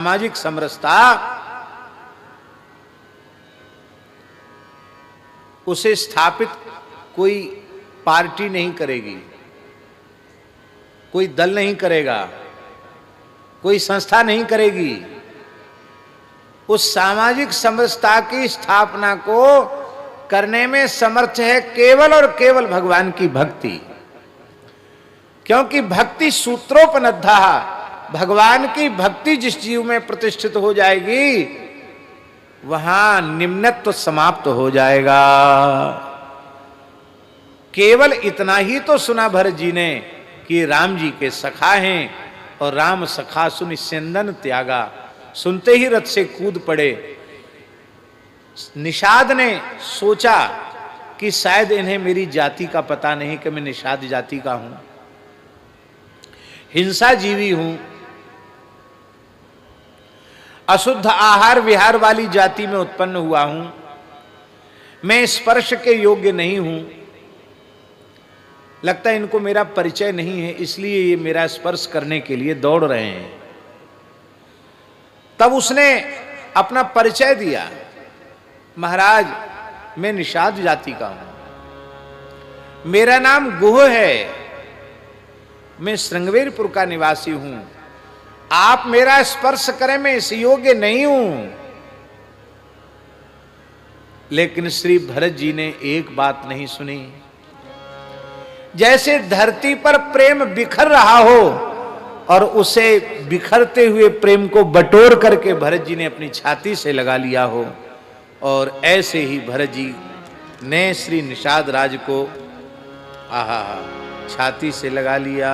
सामाजिक समरसता उसे स्थापित कोई पार्टी नहीं करेगी, कोई दल नहीं करेगा, कोई संस्था नहीं करेगी। उस सामाजिक समरसता की स्थापना को करने में समर्थ है केवल और केवल भगवान की भक्ति। क्योंकि भक्ति सूत्रोपनद्धा, भगवान की भक्ति जिस जीव में प्रतिष्ठित हो जाएगी वहां निम्नत्व समाप्त हो जाएगा। केवल इतना ही तो सुना भरत जी ने कि राम जी के सखा हैं और राम सखा सुन स्यंदन त्यागा, सुनते ही रथ से कूद पड़े। निषाद ने सोचा कि शायद इन्हें मेरी जाति का पता नहीं कि मैं निषाद जाति का हूं, हिंसा जीवी हूं, अशुद्ध आहार विहार वाली जाति में उत्पन्न हुआ हूं, मैं स्पर्श के योग्य नहीं हूं, लगता है इनको मेरा परिचय नहीं है, इसलिए ये मेरा स्पर्श करने के लिए दौड़ रहे हैं। तब उसने अपना परिचय दिया, महाराज मैं निषाद जाति का हूं, मेरा नाम गुह है, मैं श्रृंगवेरपुर का निवासी हूं, आप मेरा स्पर्श करें मैं इस योग्य नहीं हूं। लेकिन श्री भरत जी ने एक बात नहीं सुनी। जैसे धरती पर प्रेम बिखर रहा हो और उसे बिखरते हुए प्रेम को बटोर करके भरत जी ने अपनी छाती से लगा लिया हो, और ऐसे ही भरत जी ने श्री निषाद राज को आहा छाती से लगा लिया।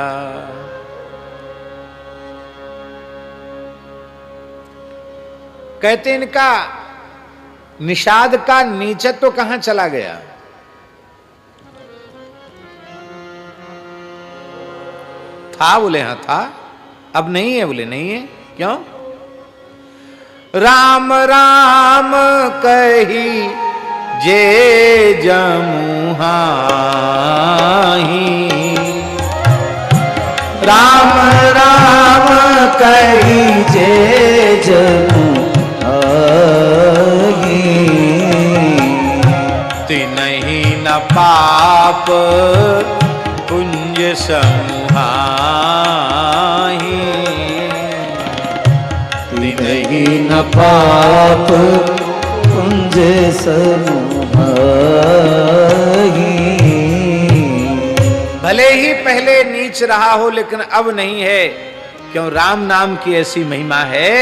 कहते इनका निषाद का नीचत्व तो कहां चला गया। था बोले हां था, अब नहीं है बोले नहीं है। क्यों? राम राम कही जे जमुहाही, राम राम कही जे जमुहाही, तिन्हि न पाप कुंज समूहाही, तिन्हि न पाप कुंज समूहाही। भले ही पहले नीच रहा हो लेकिन अब नहीं है। क्यों? राम नाम की ऐसी महिमा है।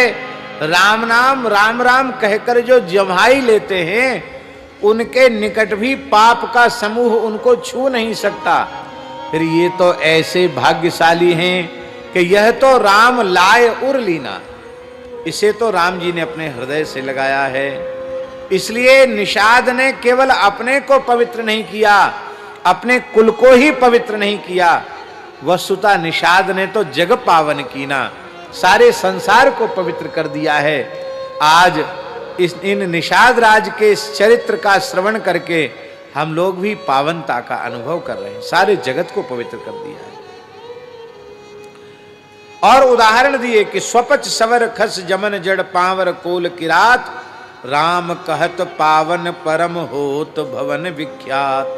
राम नाम राम राम कहकर जो जमाई लेते हैं उनके निकट भी पाप का समूह उनको छू नहीं सकता। फिर ये तो ऐसे भाग्यशाली हैं कि यह तो राम लाए उर लीना, इसे तो राम जी ने अपने हृदय से लगाया है। इसलिए निषाद ने केवल अपने को पवित्र नहीं किया, अपने कुल को ही पवित्र नहीं किया, वस्तुतः निषाद ने तो जग पावन कीना, सारे संसार को पवित्र कर दिया है। आज इन निषाद राज के इस चरित्र का श्रवण करके हम लोग भी पावनता का अनुभव कर रहे हैं, सारे जगत को पवित्र कर दिया है। और उदाहरण दिए कि स्वपच सवर खस जमन जड़ पावर कोल किरात, राम कहत पावन परम होत भवन विख्यात।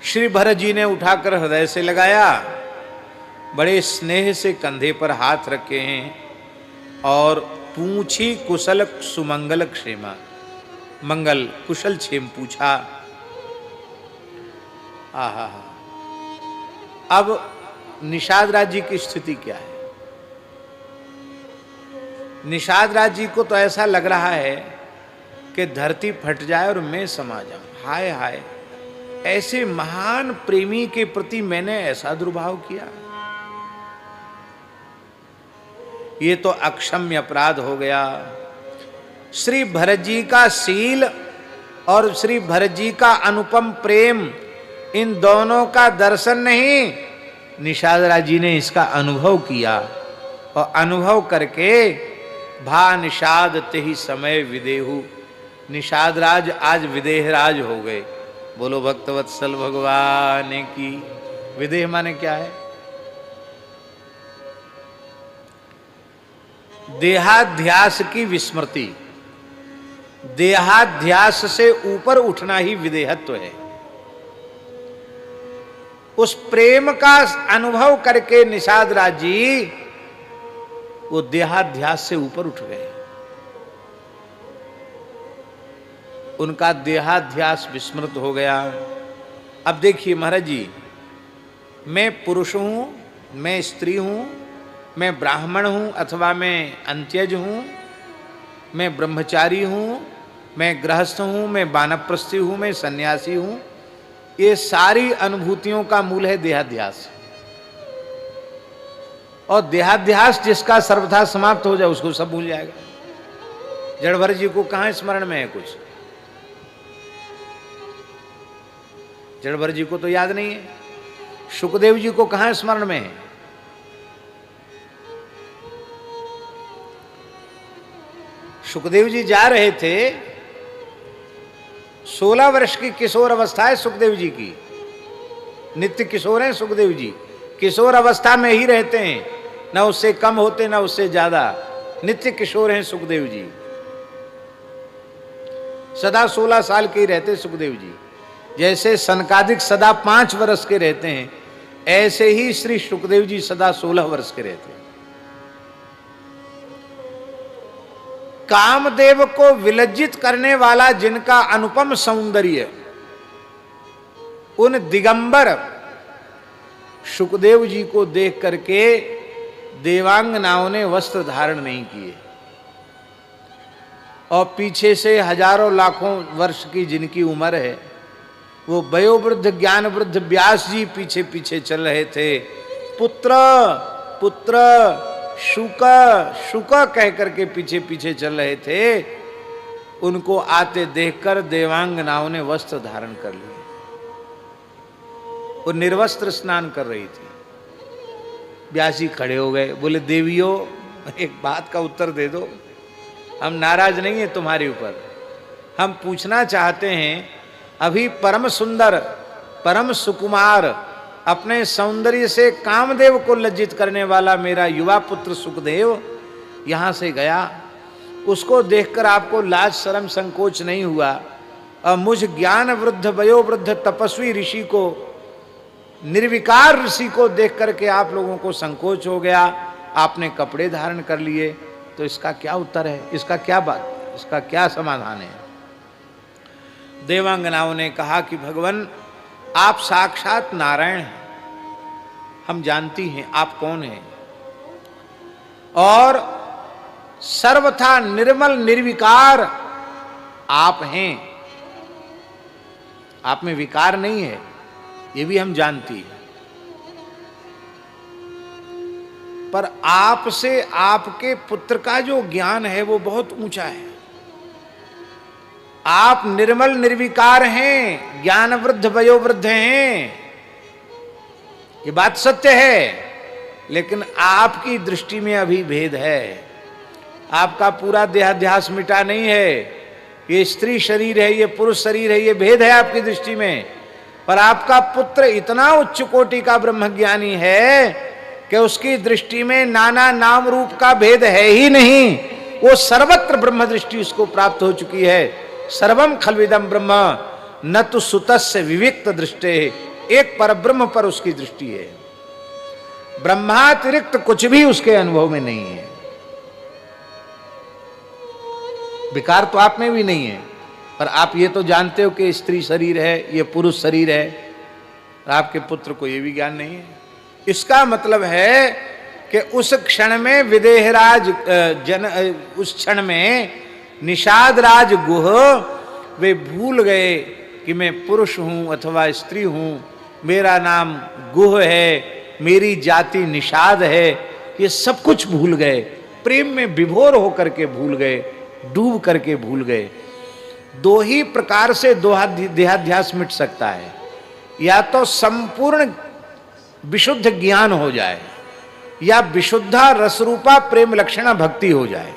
श्री भरत जी ने उठाकर हृदय से लगाया, बड़े स्नेह से कंधे पर हाथ रखे हैं और पूछी कुशल सुमंगल क्षेमा, मंगल कुशल क्षेम पूछा। आहा, अब निषाद राज जी की स्थिति क्या है? निषाद राज जी को तो ऐसा लग रहा है कि धरती फट जाए और मैं समा जाऊं। हाय हाय, ऐसे महान प्रेमी के प्रति मैंने ऐसा दुर्भाव किया, ये तो अक्षम्य अपराध हो गया। श्री भरत जी का शील और श्री भरत जी का अनुपम प्रेम, इन दोनों का दर्शन नहीं, निषाद राज जी ने इसका अनुभव किया। और अनुभव करके भा निषाद तेहि समय विदेहु, निषाद राज आज विदेह राज हो गए। बोलो भक्तवत्सल भगवान की। विदेह माने क्या है? देहाध्यास की विस्मृति, देहाध्यास से ऊपर उठना ही विदेहत्व है। उस प्रेम का अनुभव करके निषाद राज जी वो देहाध्यास से ऊपर उठ गए। उनका देहाध्यास विस्मृत हो गया। अब देखिए महाराज जी, मैं पुरुष हूं, मैं स्त्री हूं, मैं ब्राह्मण हूं अथवा मैं अंत्यज हूं, मैं ब्रह्मचारी हूं, मैं गृहस्थ हूं, मैं वानप्रस्थी हूं, मैं सन्यासी हूं, ये सारी अनुभूतियों का मूल है देहाध्यास। और देहाध्यास जिसका सर्वथा समाप्त हो जाए उसको सब भूल जाएगा। जड़भर जी को कहां स्मरण में है कुछ? जड़भर जी को तो याद नहीं है। सुखदेव जी को कहां स्मरण में है? सुखदेव जी जा रहे थे, 16 वर्ष की किशोर अवस्था है सुखदेव जी की, नित्य किशोर हैं सुखदेव जी, किशोर अवस्था में ही रहते हैं, न उससे कम होते न उससे ज्यादा, नित्य किशोर हैं सुखदेव जी, सदा 16 साल के ही रहते सुखदेव जी। जैसे सनकादिक सदा 5 वर्ष के रहते हैं, ऐसे ही श्री सुखदेव जी सदा 16 वर्ष के रहते हैं। कामदेव को विलज्जित करने वाला जिनका अनुपम सौंदर्य, उन दिगंबर सुखदेव जी को देख करके देवांगनाओं ने वस्त्र धारण नहीं किए, और पीछे से हजारों लाखों वर्ष की जिनकी उम्र है, वो वयोवृद्ध ज्ञान वृद्ध व्यास जी पीछे पीछे चल रहे थे। पुत्र पुत्र शुक शुक कह करके पीछे पीछे चल रहे थे। उनको आते देखकर देवांगनाओं ने वस्त्र धारण कर लिए। वो निर्वस्त्र स्नान कर रही थी। व्यास जी खड़े हो गए, बोले देवियों एक बात का उत्तर दे दो, हम नाराज नहीं है तुम्हारे ऊपर, हम पूछना चाहते हैं, अभी परम सुंदर परम सुकुमार अपने सौंदर्य से कामदेव को लज्जित करने वाला मेरा युवा पुत्र सुखदेव यहां से गया, उसको देखकर आपको लाज शर्म संकोच नहीं हुआ? और मुझ ज्ञान वृद्ध वयोवृद्ध तपस्वी ऋषि को, निर्विकार ऋषि को देख करके आप लोगों को संकोच हो गया, आपने कपड़े धारण कर लिए, तो इसका क्या उत्तर है? इसका क्या बात, इसका क्या समाधान है? देवांगनाओं ने कहा कि भगवान आप साक्षात नारायण हैं, हम जानती हैं आप कौन हैं, और सर्वथा निर्मल निर्विकार आप हैं, आप में विकार नहीं है, ये भी हम जानती हैं। पर आपसे आपके पुत्र का जो ज्ञान है वो बहुत ऊंचा है। आप निर्मल निर्विकार हैं, ज्ञान वृद्ध वयोवृद्ध हैं, ये बात सत्य है, लेकिन आपकी दृष्टि में अभी भेद है। आपका पूरा देहाध्यास मिटा नहीं है, ये स्त्री शरीर है, ये पुरुष शरीर है, ये भेद है आपकी दृष्टि में। पर आपका पुत्र इतना उच्च कोटि का ब्रह्मज्ञानी है कि उसकी दृष्टि में नाना नाम रूप का भेद है ही नहीं, वो सर्वत्र ब्रह्म दृष्टि उसको प्राप्त हो चुकी है। सर्वम खलविदम ब्रह्म न तो सुतस्य विविक्त दृष्टे, एक पर ब्रह्म पर उसकी दृष्टि है, ब्रह्मातिरिक्त कुछ भी उसके अनुभव में नहीं है। विकार तो आप में भी नहीं है, पर आप ये तो जानते हो कि स्त्री शरीर है, ये पुरुष शरीर है, आपके पुत्र को ये भी ज्ञान नहीं है। इसका मतलब है कि उस क्षण में विदेहराज उस क्षण में निषाद राज गुह वे भूल गए कि मैं पुरुष हूं अथवा स्त्री हूं, मेरा नाम गुह है, मेरी जाति निषाद है, ये सब कुछ भूल गए, प्रेम में विभोर होकर के भूल गए, डूब करके भूल गए। दो ही प्रकार से देहाध्यास मिट सकता है, या तो संपूर्ण विशुद्ध ज्ञान हो जाए, या विशुद्धा रसरूपा प्रेम लक्षणा भक्ति हो जाए।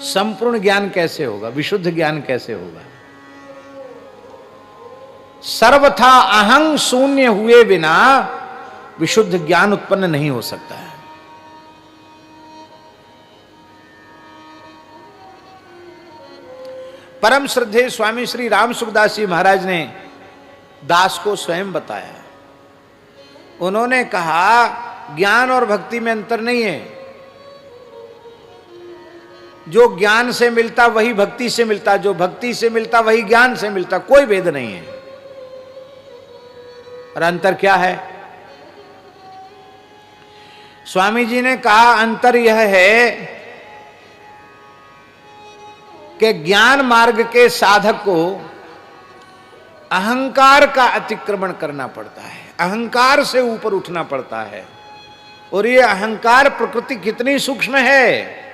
संपूर्ण ज्ञान कैसे होगा, विशुद्ध ज्ञान कैसे होगा? सर्वथा अहं शून्य हुए बिना विशुद्ध ज्ञान उत्पन्न नहीं हो सकता है। परम श्रद्धेय स्वामी श्री राम सुखदास जी महाराज ने दास को स्वयं बताया। उन्होंने कहा ज्ञान और भक्ति में अंतर नहीं है, जो ज्ञान से मिलता वही भक्ति से मिलता, जो भक्ति से मिलता वही ज्ञान से मिलता, कोई भेद नहीं है। और अंतर क्या है? स्वामी जी ने कहा अंतर यह है कि ज्ञान मार्ग के साधक को अहंकार का अतिक्रमण करना पड़ता है, अहंकार से ऊपर उठना पड़ता है। और ये अहंकार प्रकृति कितनी सूक्ष्म है।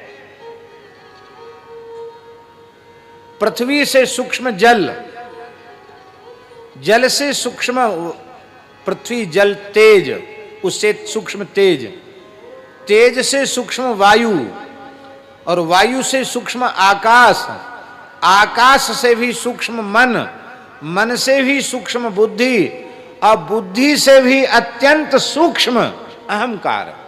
पृथ्वी से सूक्ष्म जल, जल से सूक्ष्म पृथ्वी, जल तेज, उससे सूक्ष्म तेज, तेज से सूक्ष्म वायु, और वायु से सूक्ष्म आकाश, आकाश से भी सूक्ष्म मन, मन से भी सूक्ष्म बुद्धि, और बुद्धि से भी अत्यंत सूक्ष्म अहंकार।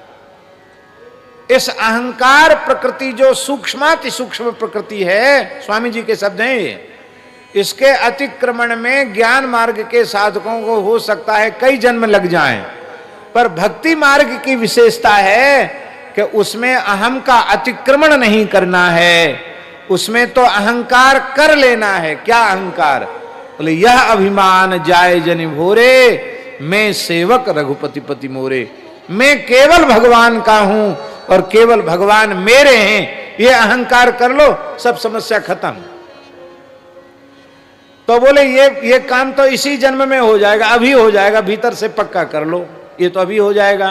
इस अहंकार प्रकृति जो सूक्ष्माति सूक्ष्म प्रकृति है, स्वामी जी के शब्द हैं ये, इसके अतिक्रमण में ज्ञान मार्ग के साधकों को हो सकता है कई जन्म लग जाएं, पर भक्ति मार्ग की विशेषता है कि उसमें अहम का अतिक्रमण नहीं करना है, उसमें तो अहंकार कर लेना है। क्या अहंकार? बोले यह अभिमान जाय जनि भोरे, मैं सेवक रघुपति पति मोरे। मैं केवल भगवान का हूं और केवल भगवान मेरे हैं, ये अहंकार कर लो, सब समस्या खत्म। तो बोले ये काम तो इसी जन्म में हो जाएगा, अभी हो जाएगा, भीतर से पक्का कर लो, ये तो अभी हो जाएगा।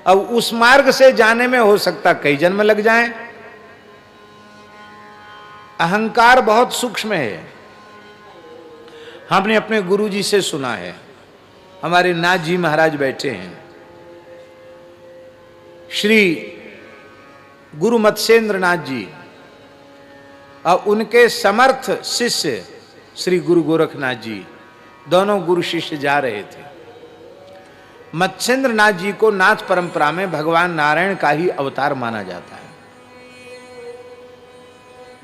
अब उस मार्ग से जाने में हो सकता कई जन्म लग जाएं। अहंकार बहुत सूक्ष्म है। हमने अपने गुरु जी से सुना है, हमारे नाथ जी महाराज बैठे हैं, श्री गुरु मत्स्येंद्र नाथ जी और उनके समर्थ शिष्य श्री गुरु गोरखनाथ जी, दोनों गुरु शिष्य जा रहे थे। मत्स्येंद्र नाथ जी को नाथ परंपरा में भगवान नारायण का ही अवतार माना जाता है।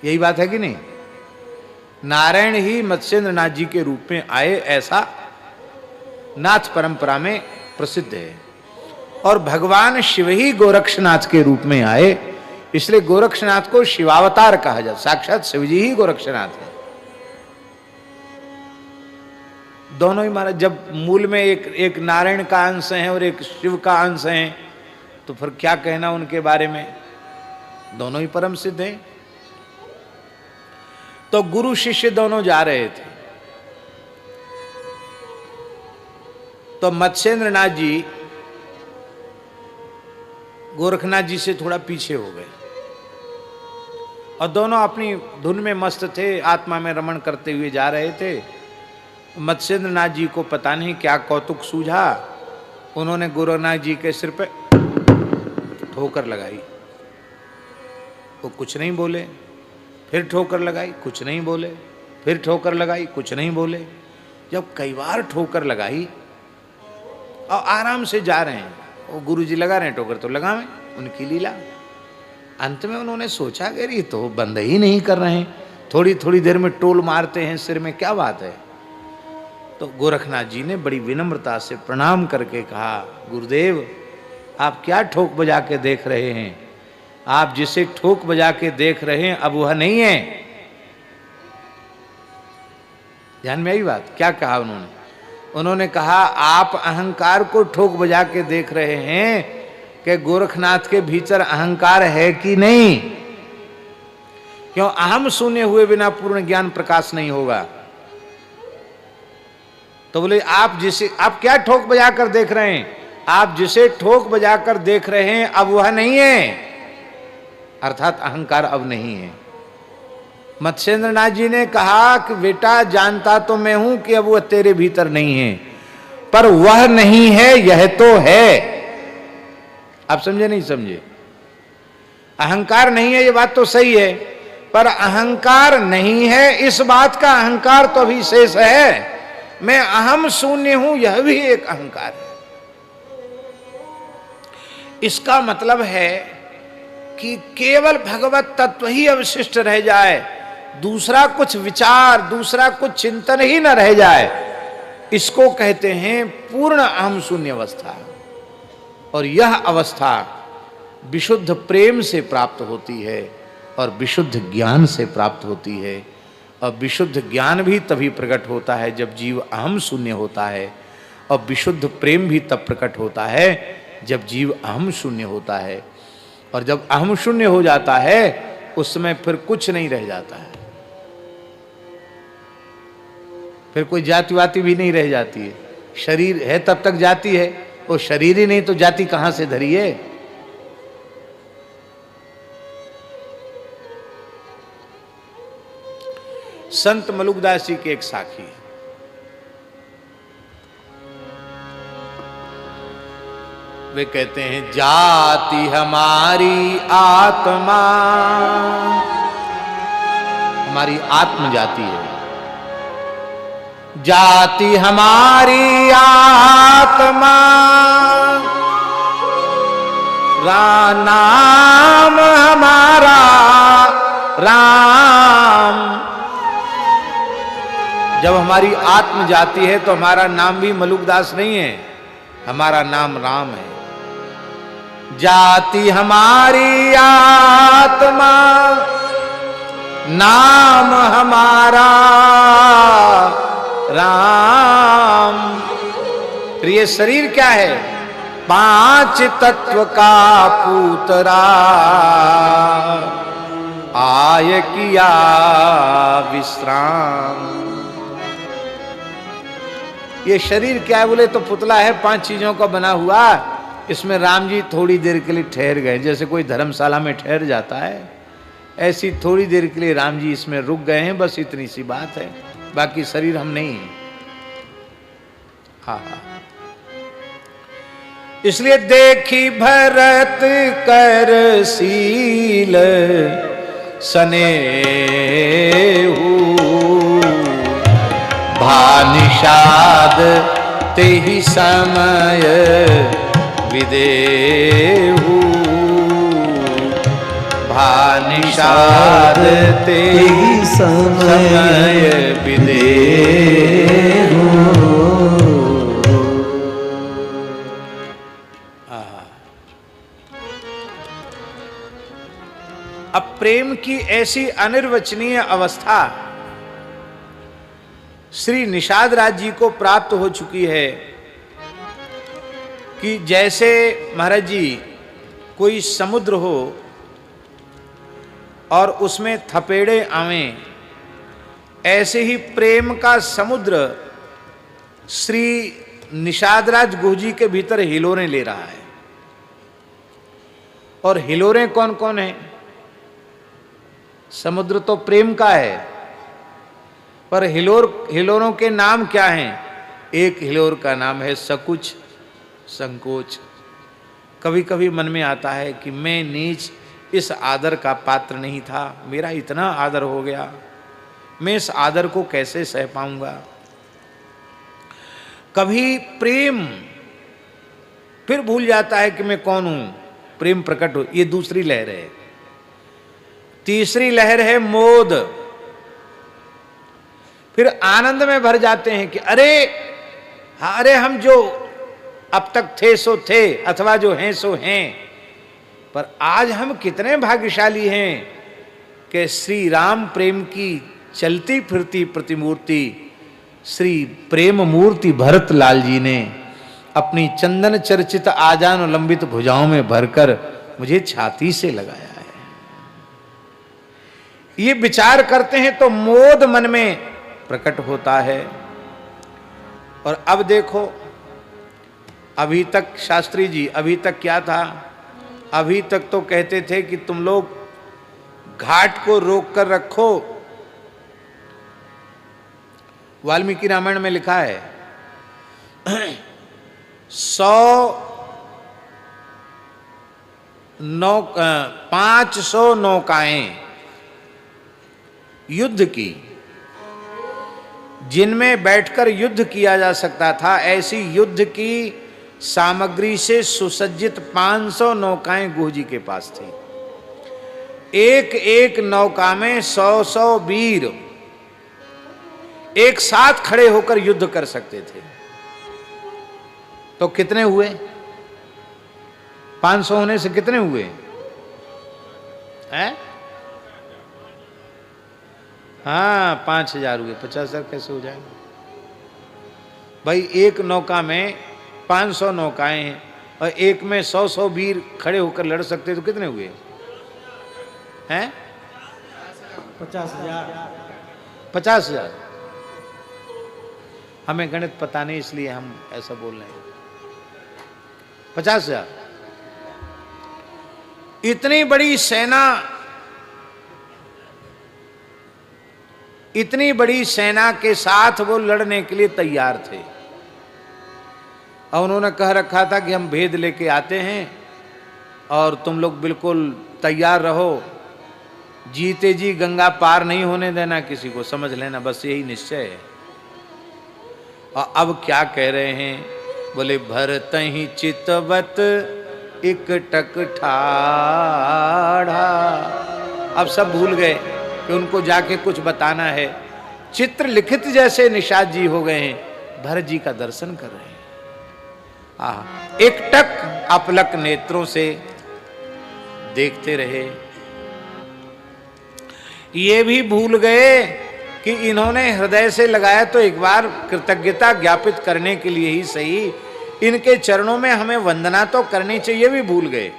यही बात है कि नहीं? नारायण ही मत्स्येंद्र नाथ जी के रूप में आए, ऐसा नाथ परंपरा में प्रसिद्ध है। और भगवान शिव ही गोरक्षनाथ के रूप में आए, इसलिए गोरक्षनाथ को शिवावतार कहा जाता। साक्षात शिव जी ही गोरक्षनाथ है। दोनों ही महाराज, जब मूल में एक नारायण का अंश है और एक शिव का अंश है, तो फिर क्या कहना उनके बारे में? दोनों ही परम सिद्ध हैं। तो गुरु शिष्य दोनों जा रहे थे। तो मत्स्येंद्र नाथ जी गोरखनाथ जी से थोड़ा पीछे हो गए और दोनों अपनी धुन में मस्त थे, आत्मा में रमण करते हुए जा रहे थे। मत्स्येंद्र नाथ जी को पता नहीं क्या कौतुक सूझा, उन्होंने गोरखनाथ जी के सिर पे ठोकर लगाई। वो कुछ नहीं बोले, फिर ठोकर लगाई, कुछ नहीं बोले, फिर ठोकर लगाई, कुछ नहीं बोले। जब कई बार ठोकर लगाई और आराम से जा रहे हैं, वो गुरु जी लगा रहे हैं ठोकर, तो लगावें, उनकी लीला। अंत में उन्होंने सोचा कि ये तो बंद ही नहीं कर रहे हैं, थोड़ी थोड़ी देर में टोल मारते हैं सिर में, क्या बात है। तो गोरखनाथ जी ने बड़ी विनम्रता से प्रणाम करके कहा, गुरुदेव आप क्या ठोक बजा के देख रहे हैं? आप जिसे ठोक बजा के देख रहे हैं अब वह नहीं है। ध्यान में आई बात? क्या कहा उन्होंने? उन्होंने कहा आप अहंकार को ठोक बजा के देख रहे हैं कि गोरखनाथ के भीतर अहंकार है कि नहीं? क्यों? अहम शून्य हुए बिना पूर्ण ज्ञान प्रकाश नहीं होगा। तो बोले आप क्या ठोक बजा कर देख रहे हैं? आप जिसे ठोक बजा कर देख रहे हैं अब वह नहीं है, अर्थात अहंकार अब नहीं है। मत्स्येंद्र नाथ जी ने कहा कि बेटा जानता तो मैं हूं कि अब वह तेरे भीतर नहीं है, पर वह नहीं है यह तो है। आप समझे नहीं समझे? अहंकार नहीं है ये बात तो सही है, पर अहंकार नहीं है इस बात का अहंकार तो अभी शेष है। मैं अहम शून्य हूं, यह भी एक अहंकार है। इसका मतलब है कि केवल भगवत तत्व ही अवशिष्ट रह जाए, दूसरा कुछ विचार, दूसरा कुछ चिंतन ही न रह जाए, इसको कहते हैं पूर्ण अहम शून्य अवस्था। और यह अवस्था विशुद्ध प्रेम से प्राप्त होती है और विशुद्ध ज्ञान से प्राप्त होती है। और विशुद्ध ज्ञान भी तभी प्रकट होता है जब जीव अहम शून्य होता है, और विशुद्ध प्रेम भी तब प्रकट होता है जब जीव अहम शून्य होता है। और जब अहम शून्य हो जाता है उस समय फिर कुछ नहीं रह जाता है, फिर कोई जाति वाति भी नहीं रह जाती है। शरीर है तब तक जाति है, वो शरीर ही नहीं तो जाति कहां से धरी है। संत मलुकदास जी के एक साखी, वे कहते हैं जाति हमारी आत्मा, हमारी आत्म जाति है, जाति हमारी आत्मा, नाम हमारा राम। जब हमारी आत्म जाति है तो हमारा नाम भी मलुकदास नहीं है, हमारा नाम राम है। जाति हमारी आत्मा, नाम हमारा राम। फिर ये शरीर क्या है? 5 तत्व का पूतरा, आय किया विश्राम। ये शरीर क्या है बोले तो पुतला है 5 चीजों का बना हुआ, इसमें राम जी थोड़ी देर के लिए ठहर गए। जैसे कोई धर्मशाला में ठहर जाता है, ऐसी थोड़ी देर के लिए राम जी इसमें रुक गए हैं, बस इतनी सी बात है, बाकी शरीर हम नहीं है। हाँ, इसलिए देखी भरत कर सील सनेहू, भानिषाद तेहि समय विदेहू, भानिषाद तेहि समय विदेहू। अब प्रेम की ऐसी अनिर्वचनीय अवस्था श्री निषाद राज जी को प्राप्त हो चुकी है कि जैसे महाराज जी कोई समुद्र हो और उसमें थपेड़े आवें, ऐसे ही प्रेम का समुद्र श्री निषाद राज गुह जी के भीतर हिलोरें ले रहा है। और हिलोरें कौन कौन है? समुद्र तो प्रेम का है, पर हिलोरों के नाम क्या हैं? एक हिलोर का नाम है सकुच, संकोच। कभी कभी मन में आता है कि मैं नीच इस आदर का पात्र नहीं था, मेरा इतना आदर हो गया, मैं इस आदर को कैसे सह पाऊंगा। कभी प्रेम फिर भूल जाता है कि मैं कौन हूं, प्रेम प्रकट हो, ये दूसरी लहर है। तीसरी लहर है मोद। फिर आनंद में भर जाते हैं कि अरे हम जो अब तक थे सो थे, अथवा जो हैं सो हैं, पर आज हम कितने भाग्यशाली हैं कि श्री राम प्रेम की चलती फिरती प्रतिमूर्ति श्री प्रेम मूर्ति भरत लाल जी ने अपनी चंदन चर्चित आजान लंबित भुजाओं में भरकर मुझे छाती से लगाया है। ये विचार करते हैं तो मोद मन में प्रकट होता है। और अब देखो, अभी तक शास्त्री जी, अभी तक क्या था? अभी तक तो कहते थे कि तुम लोग घाट को रोक कर रखो। वाल्मीकि रामायण में लिखा है 500 नौकाएं युद्ध की, जिनमें बैठकर युद्ध किया जा सकता था, ऐसी युद्ध की सामग्री से सुसज्जित 500 नौकाएं गुह जी के पास थी। एक एक नौका में 100-100 वीर एक साथ खड़े होकर युद्ध कर सकते थे। तो कितने हुए? 500 होने से कितने हुए हैं? हाँ, 5000 हुए। 50,000 कैसे हो जाएंगे भाई? एक नौका में 500 नौकाएं हैं और एक में 100-100 वीर खड़े होकर लड़ सकते, तो कितने हुए हैं? 50,000। 50,000। हमें गणित पता नहीं इसलिए हम ऐसा बोल रहे हैं। 50,000। इतनी बड़ी सेना, इतनी बड़ी सेना के साथ वो लड़ने के लिए तैयार थे। और उन्होंने कह रखा था कि हम भेद लेके आते हैं और तुम लोग बिल्कुल तैयार रहो, जीते जी गंगा पार नहीं होने देना किसी को, समझ लेना, बस यही निश्चय है। और अब क्या कह रहे हैं? बोले भरत ही चितवत इकटक ठाढ़ा। अब सब भूल गए कि उनको जाके कुछ बताना है। चित्र लिखित जैसे निषाद जी हो गए हैं, भरत जी का दर्शन कर रहे हैं। एकटक अपलक नेत्रों से देखते रहे। ये भी भूल गए कि इन्होंने हृदय से लगाया तो एक बार कृतज्ञता ज्ञापित करने के लिए ही सही, इनके चरणों में हमें वंदना तो करनी चाहिए, भी भूल गए।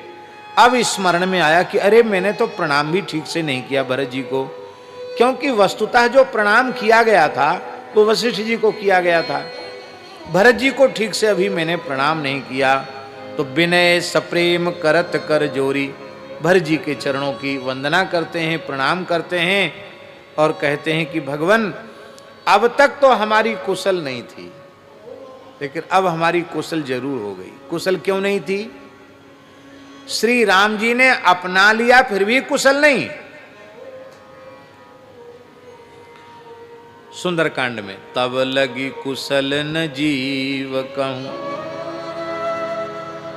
अब स्मरण में आया कि अरे मैंने तो प्रणाम भी ठीक से नहीं किया भरत जी को, क्योंकि वस्तुतः जो प्रणाम किया गया था वो वशिष्ठ जी को किया गया था, भरत जी को ठीक से अभी मैंने प्रणाम नहीं किया। तो विनय सप्रेम करत कर जोरी, भरत जी के चरणों की वंदना करते हैं, प्रणाम करते हैं और कहते हैं कि भगवान अब तक तो हमारी कुशल नहीं थी, लेकिन अब हमारी कुशल जरूर हो गई। कुशल क्यों नहीं थी? श्री राम जी ने अपना लिया फिर भी कुशल नहीं। सुंदरकांड में तब लगी कुशल न जीव कहूं,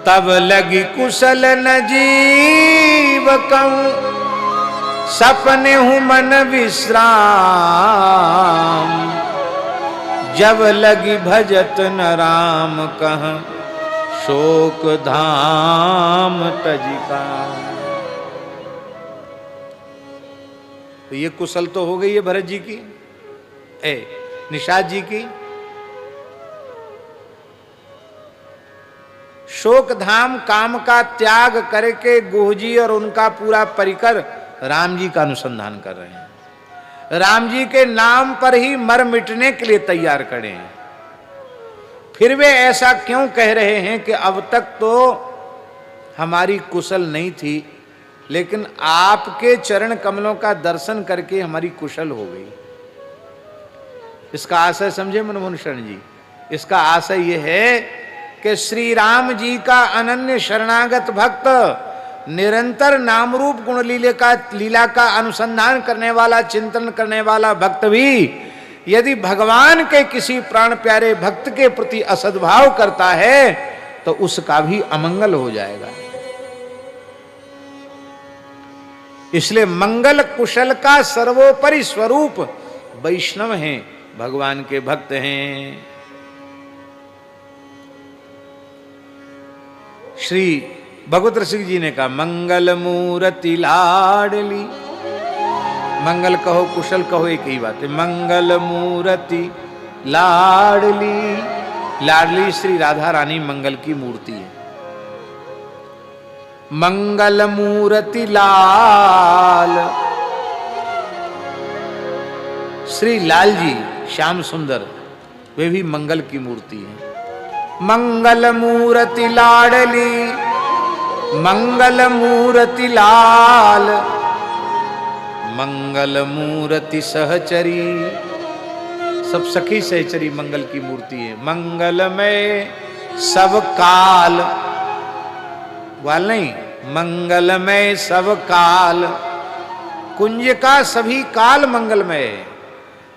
तब लगी कुशल न जीव कहूं, सपने हूं मन विश्राम, जब लगी भजत न राम कह, शोक धाम तजिका। तो ये कुशल तो हो गई है भरत जी की, निषाद जी की। शोक धाम काम का त्याग करके गुह जी और उनका पूरा परिकर राम जी का अनुसंधान कर रहे हैं। राम जी के नाम पर ही मर मिटने के लिए तैयार खड़े हैं। फिर वे ऐसा क्यों कह रहे हैं कि अब तक तो हमारी कुशल नहीं थी, लेकिन आपके चरण कमलों का दर्शन करके हमारी कुशल हो गई। इसका आशय समझे मनमोहन शरण जी? इसका आशय यह है कि श्री राम जी का अनन्य शरणागत भक्त, निरंतर नाम रूप गुण लीला का अनुसंधान करने वाला, चिंतन करने वाला भक्त भी यदि भगवान के किसी प्राण प्यारे भक्त के प्रति असद्भाव करता है तो उसका भी अमंगल हो जाएगा। इसलिए मंगल कुशल का सर्वोपरि स्वरूप वैष्णव हैं, भगवान के भक्त हैं। श्री भगवत रसिक जी ने कहा मंगल मूर्ति लाडली, मंगल कहो कुशल कहो एक ही बात है। मंगल मूर्ति लाडली, लाडली श्री राधा रानी मंगल की मूर्ति है। मंगल मूर्ति लाल, श्री लाल जी श्याम सुंदर वे भी मंगल की मूर्ति है। मंगल मूर्ति लाडली, मंगल मूर्ति लाल, मंगल मूर्ति सहचरी, सब सखी सहचरी मंगल की मूर्ति है। मंगल में सब काल, वाल नहीं, मंगल में सब काल, कुंज का सभी काल मंगलमय है,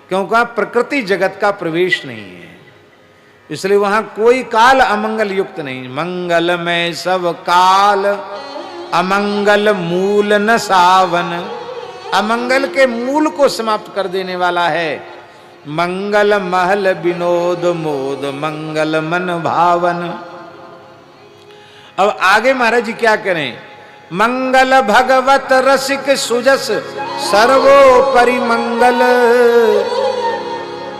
क्योंकि प्रकृति जगत का प्रवेश नहीं है। इसलिए वहां कोई काल अमंगल युक्त नहीं। मंगल में सब काल, अमंगल मूल न सावन। अमंगल के मूल को समाप्त कर देने वाला है। मंगल महल विनोद मोद, मंगल मन भावन। अब आगे महाराज जी क्या करें? मंगल भगवत रसिक सुजस, सर्वोपरि मंगल।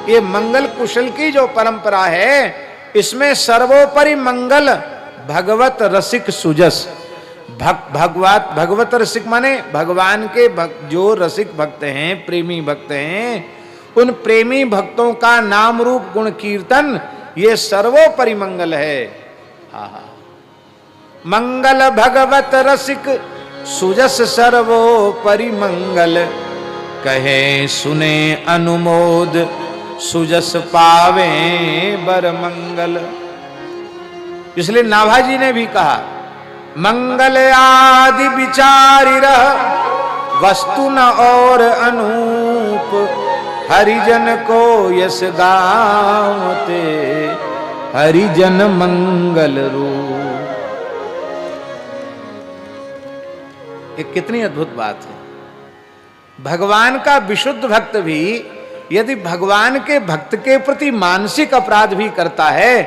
ये मंगल कुशल की जो परंपरा है, इसमें सर्वोपरि मंगल भगवत रसिक सुजस। भगवत रसिक माने भगवान के जो रसिक भक्त हैं, प्रेमी भक्त हैं, उन प्रेमी भक्तों का नाम रूप गुण कीर्तन, ये सर्वोपरि मंगल है। हा मंगल भगवत रसिक सुजस, सर्वोपरि मंगल। कहे सुने अनुमोद, सुजस पावे बर मंगल। इसलिए नाभाजी ने भी कहा, मंगल आदि विचारि रह, वस्तु न और अनूप। हरिजन को यस गावते, हरिजन मंगल रूप। ये कितनी अद्भुत बात है। भगवान का विशुद्ध भक्त भी यदि भगवान के भक्त के प्रति मानसिक अपराध भी करता है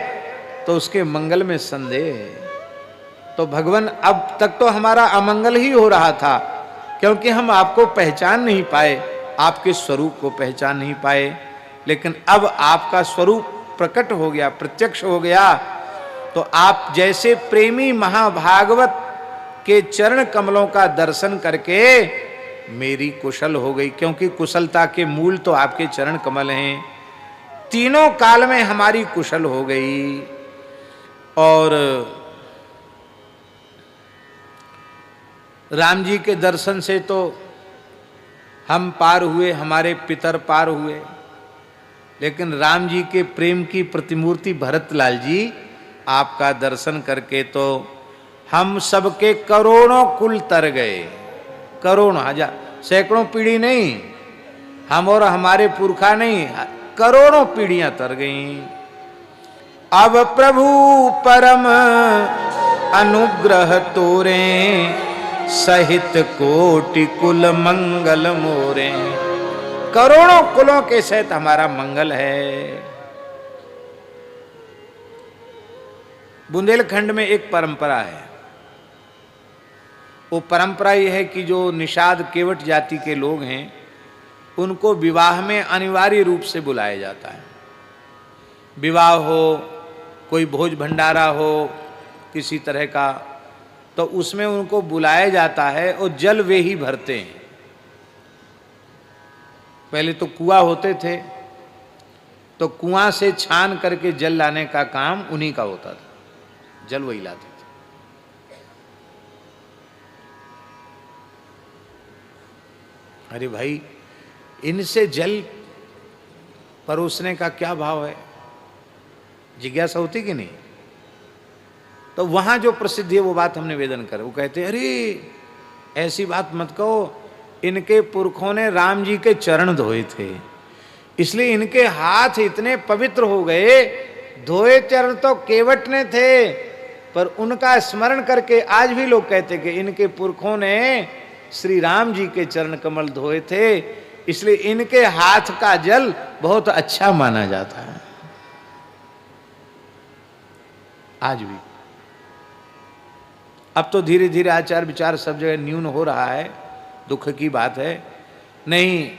तो उसके मंगल में संदेह है। तो भगवान, अब तक तो हमारा अमंगल ही हो रहा था, क्योंकि हम आपको पहचान नहीं पाए, आपके स्वरूप को पहचान नहीं पाए। लेकिन अब आपका स्वरूप प्रकट हो गया, प्रत्यक्ष हो गया, तो आप जैसे प्रेमी महाभागवत के चरण कमलों का दर्शन करके मेरी कुशल हो गई, क्योंकि कुशलता के मूल तो आपके चरण कमल हैं। तीनों काल में हमारी कुशल हो गई। और राम जी के दर्शन से तो हम पार हुए, हमारे पितर पार हुए, लेकिन राम जी के प्रेम की प्रतिमूर्ति भरतलाल जी, आपका दर्शन करके तो हम सबके करोड़ों कुल तर गए। करोड़ों, हजार, सैकड़ों पीढ़ी नहीं, हम और हमारे पुरखा नहीं, करोड़ों पीढ़ियां तर गईं। अब प्रभु परम अनुग्रह तोरे, सहित कोटि कुल मंगल मोरे। करोड़ों कुलों के सहित हमारा मंगल है। बुंदेलखंड में एक परंपरा है। वो परंपरा यह है कि जो निषाद केवट जाति के लोग हैं, उनको विवाह में अनिवार्य रूप से बुलाया जाता है। विवाह हो, कोई भोज भंडारा हो किसी तरह का, तो उसमें उनको बुलाया जाता है और जल वे ही भरते हैं। पहले तो कुआं होते थे, तो कुआं से छान करके जल लाने का काम उन्हीं का होता था, जल वही लाते थे। अरे भाई, इनसे जल परोसने का क्या भाव है, जिज्ञासा होती कि नहीं? तो वहां जो प्रसिद्ध है वो बात हम निवेदन करें। वो कहते हैं, अरे ऐसी बात मत कहो, इनके पुरखों ने राम जी के चरण धोए थे, इसलिए इनके हाथ इतने पवित्र हो गए। धोए चरण तो केवट ने थे, पर उनका स्मरण करके आज भी लोग कहते कि इनके पुरखों ने श्री राम जी के चरण कमल धोए थे, इसलिए इनके हाथ का जल बहुत अच्छा माना जाता है आज भी। अब तो धीरे धीरे आचार विचार सब जगह न्यून हो रहा है, दुख की बात है। नहीं,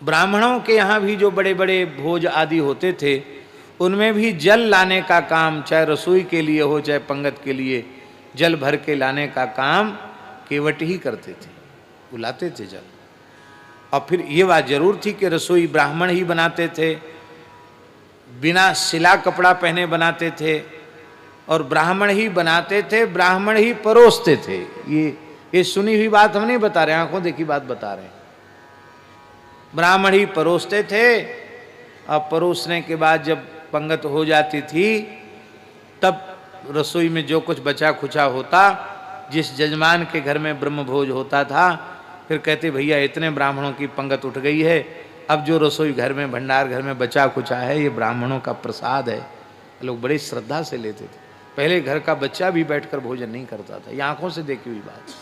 ब्राह्मणों के यहाँ भी जो बड़े बड़े भोज आदि होते थे, उनमें भी जल लाने का काम, चाहे रसोई के लिए हो चाहे पंगत के लिए, जल भर के लाने का काम केवट ही करते थे, बुलाते थे जल। और फिर ये बात जरूर थी कि रसोई ब्राह्मण ही बनाते थे, बिना सिला कपड़ा पहने बनाते थे, और ब्राह्मण ही बनाते थे, ब्राह्मण ही परोसते थे। ये सुनी हुई बात हम नहीं बता रहे, आंखों देखी बात बता रहे हैं। ब्राह्मण ही परोसते थे, और परोसने के बाद जब पंगत हो जाती थी, तब रसोई में जो कुछ बचा खुचा होता, जिस जजमान के घर में ब्रह्मभोज होता था, फिर कहते भैया इतने ब्राह्मणों की पंगत उठ गई है, अब जो रसोई घर में, भंडार घर में बचा कुचा है, ये ब्राह्मणों का प्रसाद है। लोग बड़ी श्रद्धा से लेते थे। पहले घर का बच्चा भी बैठकर भोजन नहीं करता था, ये आंखों से देखी हुई बात।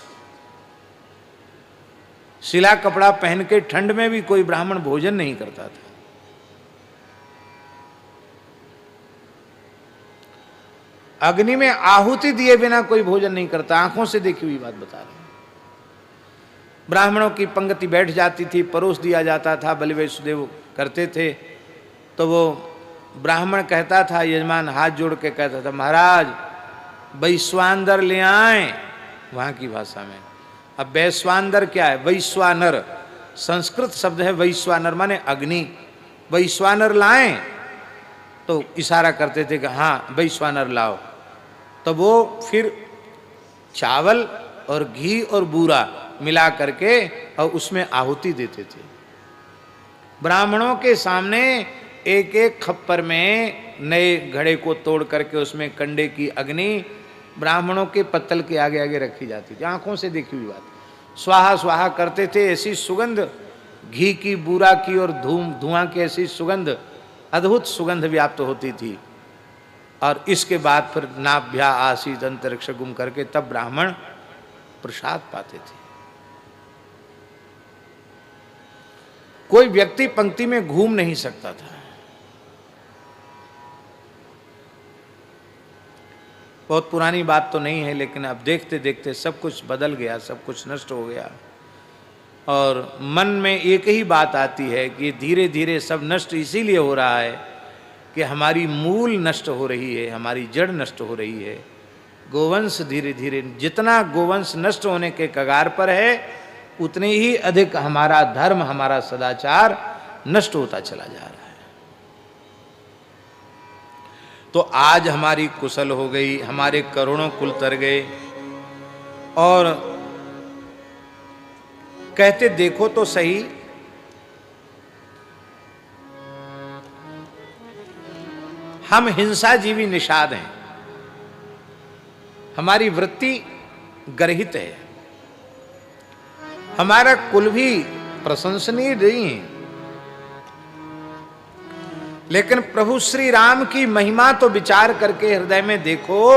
सिला कपड़ा पहन के ठंड में भी कोई ब्राह्मण भोजन नहीं करता था। अग्नि में आहुति दिए बिना कोई भोजन नहीं करता, आंखों से देखी हुई बात बता रहे हैं। ब्राह्मणों की पंक्ति बैठ जाती थी, परोस दिया जाता था, बलि वैष्णदेव करते थे। तो वो ब्राह्मण कहता था, यजमान हाथ जोड़ के कहता था, महाराज वैश्वानर ले आए, वहां की भाषा में। अब वैश्वानर क्या है? वैश्वानर संस्कृत शब्द है, वैश्वानर माने अग्नि। वैश्वानर लाएं, तो इशारा करते थे कि हाँ वैश्वानर लाओ। तो वो फिर चावल और घी और बूरा मिला करके और उसमें आहुति देते थे। ब्राह्मणों के सामने एक एक खप्पर में नए घड़े को तोड़ करके उसमें कंडे की अग्नि ब्राह्मणों के पत्तल के आगे आगे रखी जाती थी, आंखों से देखी हुई बात। स्वाहा स्वाहा करते थे, ऐसी सुगंध घी की, बूरा की और धुआं की ऐसी सुगंध, अद्भुत सुगंध व्याप्त होती थी। और इसके बाद फिर नाभ्या आसीत अंतरिक्ष गुम करके तब ब्राह्मण प्रसाद पाते थे। कोई व्यक्ति पंक्ति में घूम नहीं सकता था। बहुत पुरानी बात तो नहीं है, लेकिन अब देखते देखते सब कुछ बदल गया, सब कुछ नष्ट हो गया। और मन में एक ही बात आती है कि धीरे धीरे सब नष्ट इसीलिए हो रहा है कि हमारी मूल नष्ट हो रही है, हमारी जड़ नष्ट हो रही है। गोवंश धीरे धीरे, जितना गोवंश नष्ट होने के कगार पर है, उतने ही अधिक हमारा धर्म, हमारा सदाचार नष्ट होता चला जा रहा है। तो आज हमारी कुशल हो गई, हमारे करोड़ों कुल तर गए। और कहते देखो तो सही, हम हिंसा जीवी निषाद हैं, हमारी वृत्ति गर्हित है, हमारा कुल भी प्रशंसनीय नहीं है। लेकिन प्रभु श्री राम की महिमा तो विचार करके हृदय में देखो,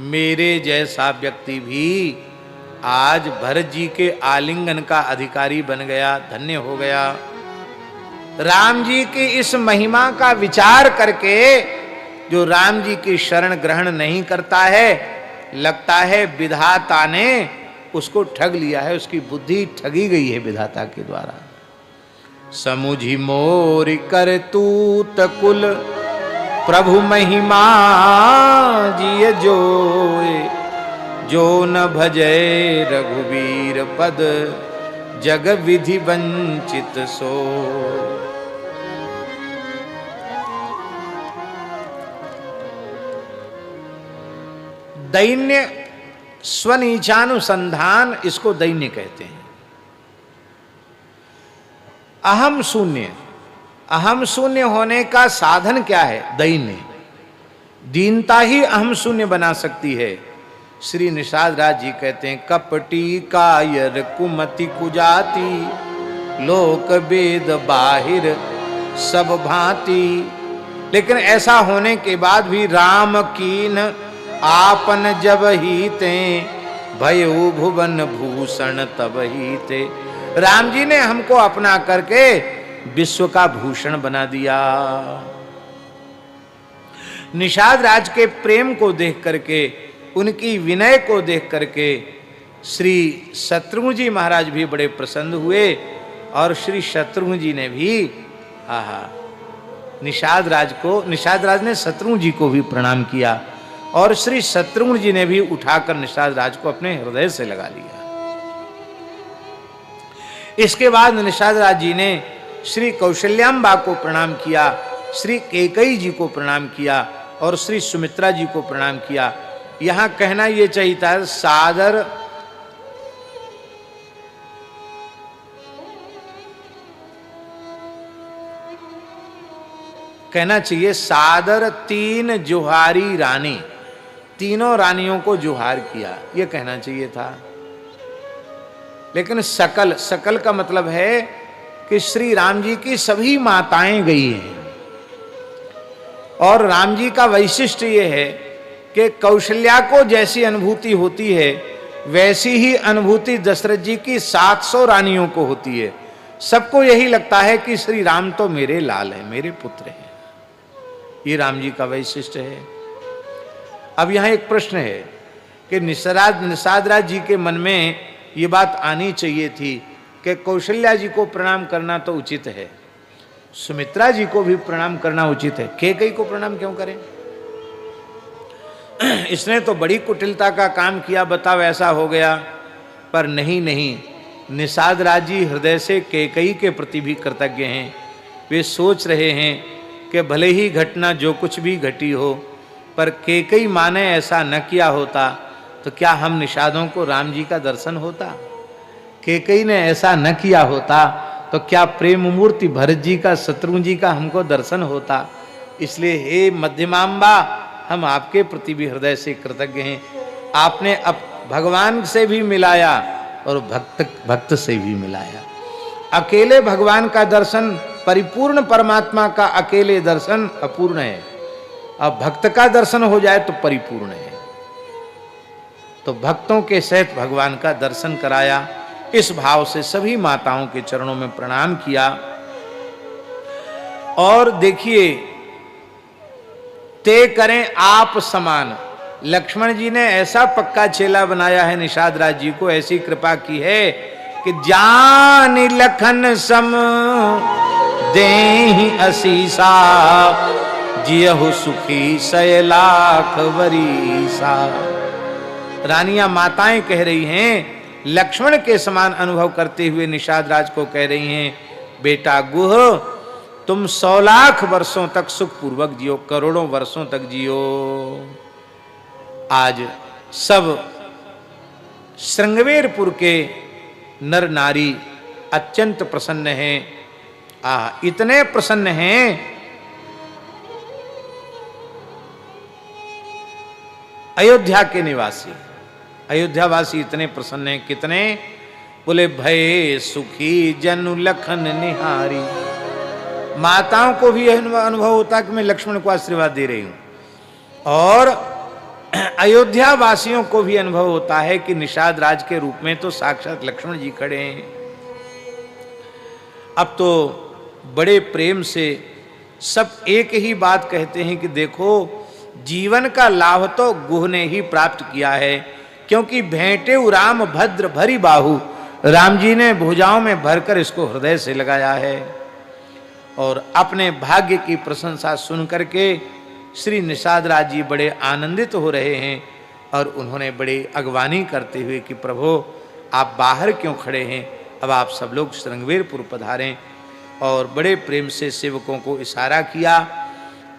मेरे जैसा व्यक्ति भी आज भरत जी के आलिंगन का अधिकारी बन गया, धन्य हो गया। राम जी की इस महिमा का विचार करके जो राम जी की शरण ग्रहण नहीं करता है, लगता है विधाता ने उसको ठग लिया है, उसकी बुद्धि ठगी गई है विधाता के द्वारा। समुझी मोर करतूत कुल प्रभु महिमा जिय जोए, जो न भजय रघुवीर पद जग विधि वंचित सो। दैन्य स्वनीचानुसंधान, इसको दैन्य कहते हैं। अहम शून्य, अहम शून्य होने का साधन क्या है? दैन्य। दीनता ही अहम शून्य बना सकती है। श्री निषाद राज जी कहते हैं, कपटी कायर कुमति कुजाति, लोक वेद बाहिर सब भांति। लेकिन ऐसा होने के बाद भी राम कीन आपन जब ही ते, भयउ भुवन भूषण तब ही ते। राम जी ने हमको अपना करके विश्व का भूषण बना दिया। निषाद राज के प्रेम को देख करके, उनकी विनय को देख करके श्री शत्रुघ्न जी महाराज भी बड़े प्रसन्न हुए। और श्री शत्रुघ्न जी ने भी निषाद राज ने शत्रुघ्न जी को भी प्रणाम किया। और श्री शत्रुघ्न जी ने भी उठाकर निषाद राज को अपने हृदय से लगा लिया। इसके बाद निषाद राज जी ने श्री कौशल्याम्बा को प्रणाम किया, श्री कैकेयी जी को प्रणाम किया और श्री सुमित्रा जी को प्रणाम किया। यहां कहना यह चाहिए था, सादर कहना चाहिए, सादर तीन जुहारी रानी, तीनों रानियों को जुहार किया, यह कहना चाहिए था। लेकिन सकल, सकल का मतलब है कि श्री राम जी की सभी माताएं गई हैं। और राम जी का वैशिष्ट्य ये है कि कौशल्या को जैसी अनुभूति होती है वैसी ही अनुभूति दशरथ जी की 700 रानियों को होती है। सबको यही लगता है कि श्री राम तो मेरे लाल हैं, मेरे पुत्र हैं। ये राम जी का वैशिष्ट्य है। अब यहां एक प्रश्न है कि निषाद राज जी के मन में ये बात आनी चाहिए थी कि कौशल्या जी को प्रणाम करना तो उचित है, सुमित्रा जी को भी प्रणाम करना उचित है, कैकेयी को प्रणाम क्यों करें? इसने तो बड़ी कुटिलता का काम किया, बताओ ऐसा हो गया। पर नहीं, निषाद राज जी हृदय से कैकेयी के प्रति भी कृतज्ञ हैं। वे सोच रहे हैं कि भले ही घटना जो कुछ भी घटी हो, पर कैकेयी माँ ने ऐसा न किया होता तो क्या हम निषादों को राम जी का दर्शन होता? कैकेयी ने ऐसा न किया होता तो क्या प्रेम मूर्ति भरत जी का, शत्रुघ्न जी का हमको दर्शन होता? इसलिए हे मध्यमाम्बा, हम आपके प्रति भी हृदय से कृतज्ञ हैं। आपने अब भगवान से भी मिलाया और भक्त से भी मिलाया। अकेले भगवान का दर्शन, परिपूर्ण परमात्मा का अकेले दर्शन अपूर्ण है। अब भक्त का दर्शन हो जाए तो परिपूर्ण है। तो भक्तों के सहित भगवान का दर्शन कराया। इस भाव से सभी माताओं के चरणों में प्रणाम किया। और देखिए, ते करें आप समान, लक्ष्मण जी ने ऐसा पक्का चेला बनाया है निषाद राज जी को, ऐसी कृपा की है कि जान लखन सम देहि असीसा, जियहु सुखी सय लाख वरीसा। रानियां माताएं कह रही हैं, लक्ष्मण के समान अनुभव करते हुए निषाद राज को कह रही हैं, बेटा गुह, तुम 100 लाख वर्षों तक सुखपूर्वक जियो, करोड़ों वर्षों तक जियो। आज सब श्रृंगवेरपुर के नर नारी अत्यंत प्रसन्न हैं। इतने प्रसन्न हैं, अयोध्या के निवासी, अयोध्यावासी इतने प्रसन्न हैं। कितने? बोले भय सुखी जनु लखन निहारी। माताओं को भी अनुभव होता है कि मैं लक्ष्मण को आशीर्वाद दे रही हूं, और अयोध्या वासियों को भी अनुभव होता है कि निषाद राज के रूप में तो साक्षात लक्ष्मण जी खड़े हैं। अब तो बड़े प्रेम से सब एक ही बात कहते हैं कि देखो, जीवन का लाभ तो गुह ने ही प्राप्त किया है, क्योंकि भेंटे राम भद्र भरी बाहु, राम जी ने भुजाओं में भरकर इसको हृदय से लगाया है। और अपने भाग्य की प्रशंसा सुन करके श्री निषाद राज जी बड़े आनंदित हो रहे हैं, और उन्होंने बड़े अगवानी करते हुए कि प्रभु आप बाहर क्यों खड़े हैं, अब आप सब लोग श्रृंगवेरपुर पधारें। और बड़े प्रेम से सेवकों को इशारा किया,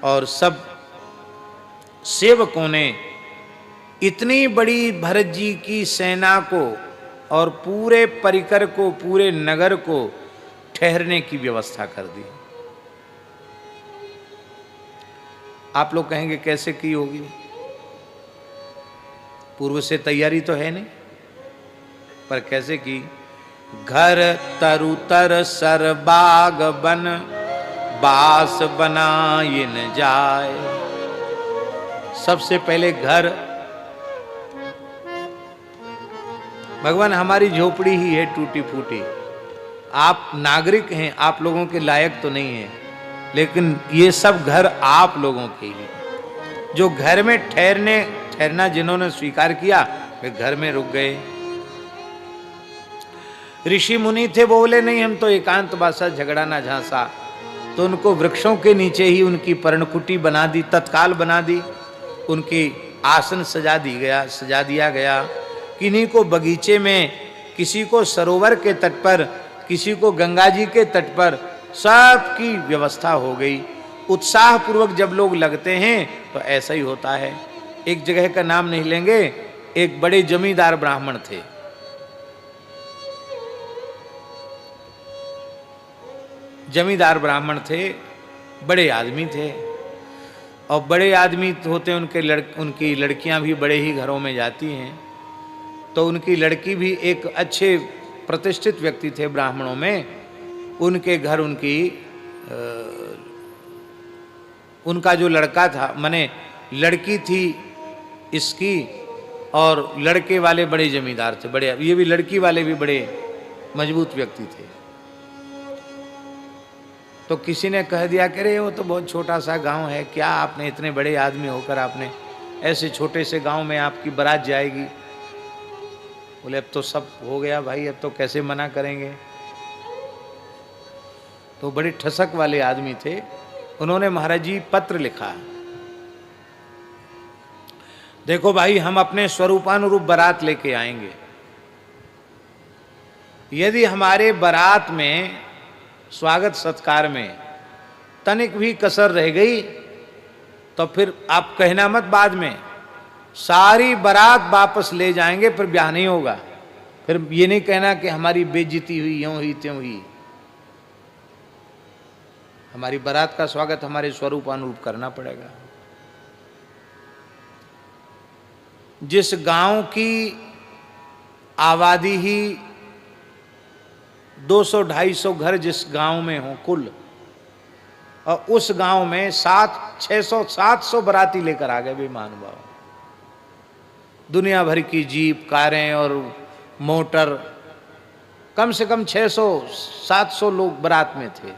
और सब सेवकों ने इतनी बड़ी भरत जी की सेना को और पूरे परिकर को, पूरे नगर को ठहरने की व्यवस्था कर दी। आप लोग कहेंगे कैसे की होगी? पूर्व से तैयारी तो है नहीं, पर कैसे की? घर तरु तर सर बाग बन, बास बनाए न जाए। सबसे पहले घर, भगवान हमारी झोपड़ी ही है टूटी फूटी, आप नागरिक हैं, आप लोगों के लायक तो नहीं है, लेकिन ये सब घर आप लोगों के ही। जो घर में ठहरना जिन्होंने स्वीकार किया वे घर में रुक गए। ऋषि मुनि थे, बोले नहीं हम तो एकांत बासा, झगड़ा ना झांसा, तो उनको वृक्षों के नीचे ही उनकी पर्णकुटी बना दी, तत्काल बना दी, उनकी आसन सजा दिया गया। किन्हीं को बगीचे में, किसी को सरोवर के तट पर, किसी को गंगा जी के तट पर, सबकी व्यवस्था हो गई। उत्साह पूर्वक जब लोग लगते हैं तो ऐसा ही होता है। एक जगह का नाम नहीं लेंगे, एक बड़े जमींदार ब्राह्मण थे। जमींदार ब्राह्मण थे, बड़े आदमी थे, और बड़े आदमी होते उनकी लड़कियां भी बड़े ही घरों में जाती हैं। तो उनकी लड़की भी एक अच्छे प्रतिष्ठित व्यक्ति थे ब्राह्मणों में, उनके घर उनका जो लड़का था, माने लड़की थी इसकी, और लड़के वाले बड़े जमींदार थे, बड़े, ये भी लड़की वाले भी बड़े मजबूत व्यक्ति थे। तो किसी ने कह दिया कि अरे वो तो बहुत छोटा सा गांव है, क्या आपने इतने बड़े आदमी होकर आपने ऐसे छोटे से गांव में आपकी बारात जाएगी। बोले अब तो सब हो गया भाई, अब तो कैसे मना करेंगे। तो बड़े ठसक वाले आदमी थे, उन्होंने महाराज जी पत्र लिखा, देखो भाई हम अपने स्वरूपानुरूप बारात लेके आएंगे, यदि हमारे बारात में स्वागत सत्कार में तनिक भी कसर रह गई तो फिर आप कहना मत, बाद में सारी बारात वापस ले जाएंगे, फिर ब्याह नहीं होगा। फिर ये नहीं कहना कि हमारी बेइज्जती हुई, यूं हुई त्यों हुई। हमारी बारात का स्वागत हमारे स्वरूपानुरूप करना पड़ेगा। जिस गांव की आबादी ही 200-250 घर जिस गांव में हो कुल, और उस गांव में 600-700 बाराती लेकर आ गए बेईमान। दुनिया भर की जीप, कारें और मोटर, कम से कम 600-700 लोग बारात में थे।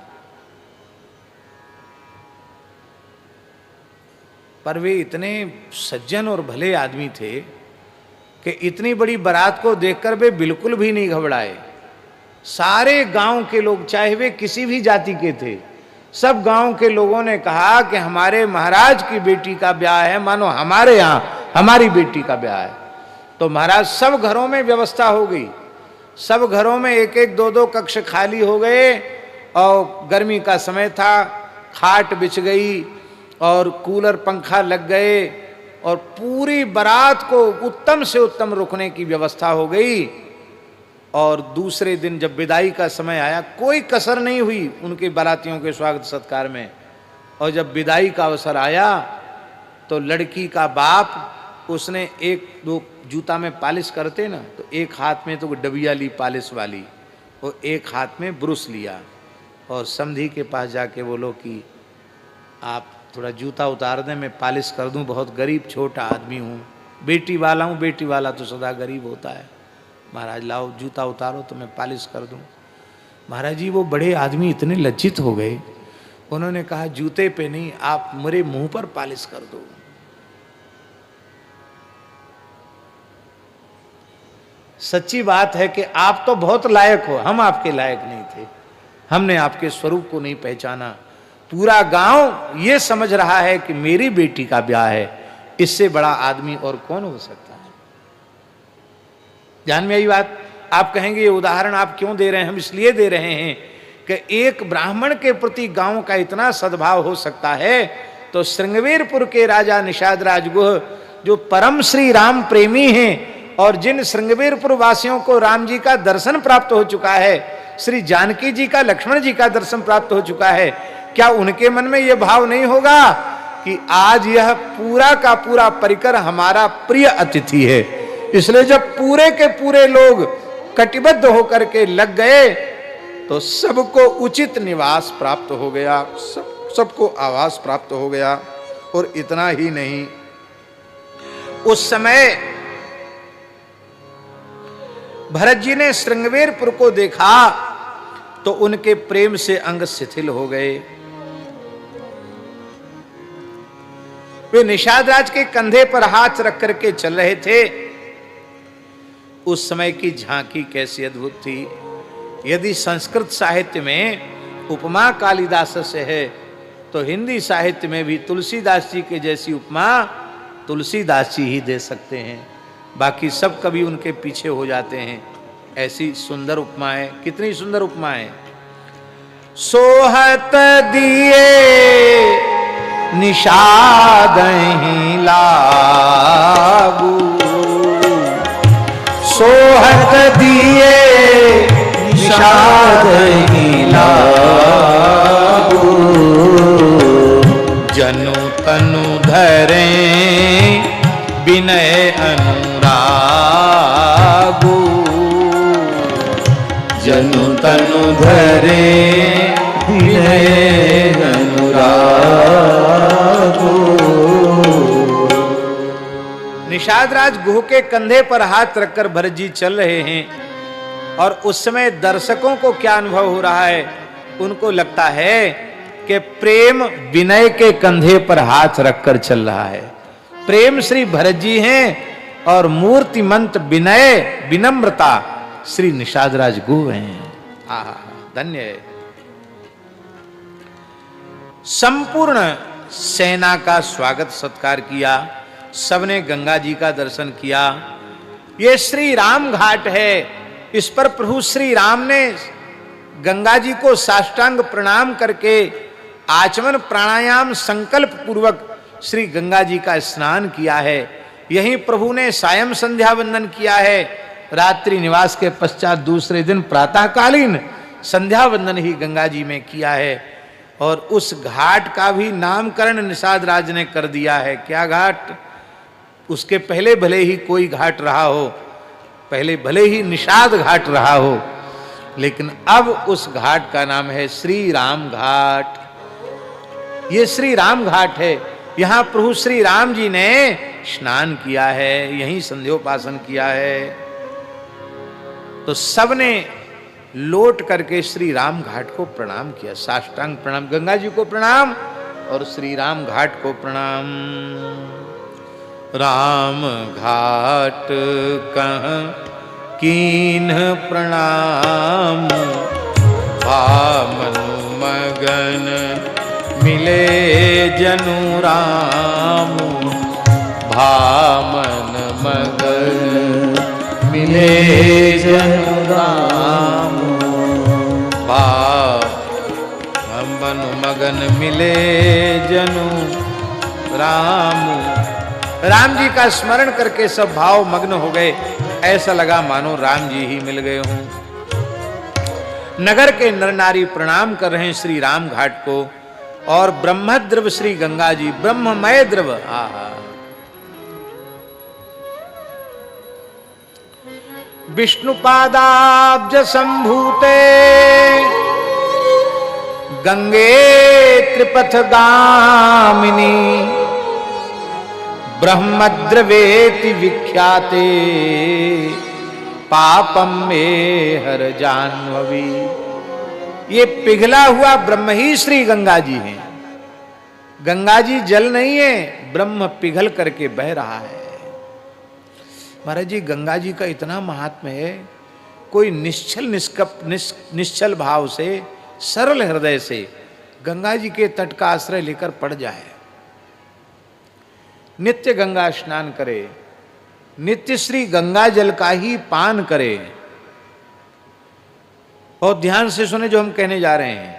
पर वे इतने सज्जन और भले आदमी थे कि इतनी बड़ी बारात को देखकर वे बिल्कुल भी नहीं घबराए। सारे गांव के लोग, चाहे वे किसी भी जाति के थे, सब गांव के लोगों ने कहा कि हमारे महाराज की बेटी का ब्याह है, मानो हमारे यहाँ हमारी बेटी का ब्याह है। तो महाराज सब घरों में व्यवस्था हो गई, सब घरों में 1-1, 2-2 कक्ष खाली हो गए, और गर्मी का समय था, खाट बिछ गई और कूलर पंखा लग गए, और पूरी बारात को उत्तम से उत्तम रुकने की व्यवस्था हो गई। और दूसरे दिन जब विदाई का समय आया, कोई कसर नहीं हुई उनके बारातियों के स्वागत सत्कार में। और जब विदाई का अवसर आया तो लड़की का बाप, उसने 1-2 जूता में पालिश करते ना, तो एक हाथ में तो डबिया ली पालिश वाली, और एक हाथ में ब्रुश लिया, और समधी के पास जाके बोलो कि आप थोड़ा जूता उतार दें, मैं पालिश कर दूं, बहुत गरीब छोटा आदमी हूँ, बेटी वाला हूँ, बेटी वाला तो सदा गरीब होता है, महाराज लाओ जूता उतारो तो मैं पालिश कर दूं। महाराज जी वो बड़े आदमी इतने लज्जित हो गए, उन्होंने कहा जूते पे नहीं, आप मेरे मुंह पर पालिश कर दो। सच्ची बात है कि आप तो बहुत लायक हो, हम आपके लायक नहीं थे, हमने आपके स्वरूप को नहीं पहचाना। पूरा गांव ये समझ रहा है कि मेरी बेटी का ब्याह है, इससे बड़ा आदमी और कौन हो सकता है। ध्यान में आई बात। आप कहेंगे ये उदाहरण आप क्यों दे रहे हैं? हम इसलिए दे रहे हैं कि एक ब्राह्मण के प्रति गांव का इतना सद्भाव हो सकता है, तो श्रृंगवेरपुर के राजा निषाद राजगुह जो परम श्री राम प्रेमी हैं, और जिन श्रृंगवेरपुर वासियों को राम जी का दर्शन प्राप्त हो चुका है, श्री जानकी जी का, लक्ष्मण जी का दर्शन प्राप्त हो चुका है, क्या उनके मन में यह भाव नहीं होगा कि आज यह पूरा का पूरा परिकर हमारा प्रिय अतिथि है? इसलिए जब पूरे के पूरे लोग कटिबद्ध होकर के लग गए तो सबको उचित निवास प्राप्त हो गया, सबको आवास प्राप्त हो गया। और इतना ही नहीं, उस समय भरत जी ने श्रृंगवेरपुर को देखा तो उनके प्रेम से अंग शिथिल हो गए। वे निषाद राज के कंधे पर हाथ रख करके चल रहे थे। उस समय की झांकी कैसी अद्भुत थी। यदि संस्कृत साहित्य में उपमा कालिदास से है, तो हिंदी साहित्य में भी तुलसीदास जी के जैसी उपमा तुलसीदास जी ही दे सकते हैं, बाकी सब कवि उनके पीछे हो जाते हैं। ऐसी सुंदर उपमा है। कितनी सुंदर उपमा है। सोहत दिए निषाद ही लागू, सोहत दिए निषाद ही लागू, जनु तनु धरे विनय अनुरागु, जनु तनु धरे विनय अनुरागो। निषाद राज गुह के कंधे पर हाथ रखकर भरत जी चल रहे हैं और उस समय दर्शकों को क्या अनुभव हो रहा है, उनको लगता है कि प्रेम विनय के कंधे पर हाथ रखकर चल रहा है। प्रेम श्री भरत जी हैं और मूर्तिमंत विनय विनम्रता श्री निषाद राज गुह हैं। आहा, धन्य है। संपूर्ण सेना का स्वागत सत्कार किया, सबने गंगा जी का दर्शन किया। ये श्री राम घाट है, इस पर प्रभु श्री राम ने गंगा जी को साष्टांग प्रणाम करके आचमन प्राणायाम संकल्प पूर्वक श्री गंगा जी का स्नान किया है। यहीं प्रभु ने सायं संध्या वंदन किया है। रात्रि निवास के पश्चात दूसरे दिन प्रातःकालीन संध्या वंदन ही गंगा जी में किया है। और उस घाट का भी नामकरण निषाद राज ने कर दिया है। क्या घाट? उसके पहले भले ही कोई घाट रहा हो, पहले भले ही निषाद घाट रहा हो, लेकिन अब उस घाट का नाम है श्री राम घाट। ये श्री राम घाट है। यहां प्रभु श्री राम जी ने स्नान किया है, यहीं संध्योपासन किया है। तो सबने लौट करके श्री राम घाट को प्रणाम किया, साष्टांग प्रणाम, गंगा जी को प्रणाम और श्री राम घाट को प्रणाम। राम घाट कहाँ कीन प्रणाम, भामनु मगन मिले जनु राम, भामन मगन मिले जनु राम, भामनु मगन मिले जनु राम। राम जी का स्मरण करके सब भाव मग्न हो गए, ऐसा लगा मानो राम जी ही मिल गए हों। नगर के नर नारी प्रणाम कर रहे हैं श्री राम घाट को। और ब्रह्मद्रव श्री गंगा जी, ब्रह्ममय द्रव, आहा, विष्णुपादाब्ज संभूते गंगे त्रिपथ गामिनी, ब्रह्मद्रवेति विख्याते पापम में हर जाह्नवी। ये पिघला हुआ ब्रह्म ही श्री गंगा जी हैं। गंगा जी जल नहीं है, ब्रह्म पिघल करके बह रहा है। महाराज जी, गंगा जी का इतना महात्म्य है, कोई निश्चल भाव से, सरल हृदय से गंगा जी के तट का आश्रय लेकर पड़ जाए, नित्य गंगा स्नान करे, नित्य श्री गंगा जल का ही पान करे। और ध्यान से सुने जो हम कहने जा रहे हैं।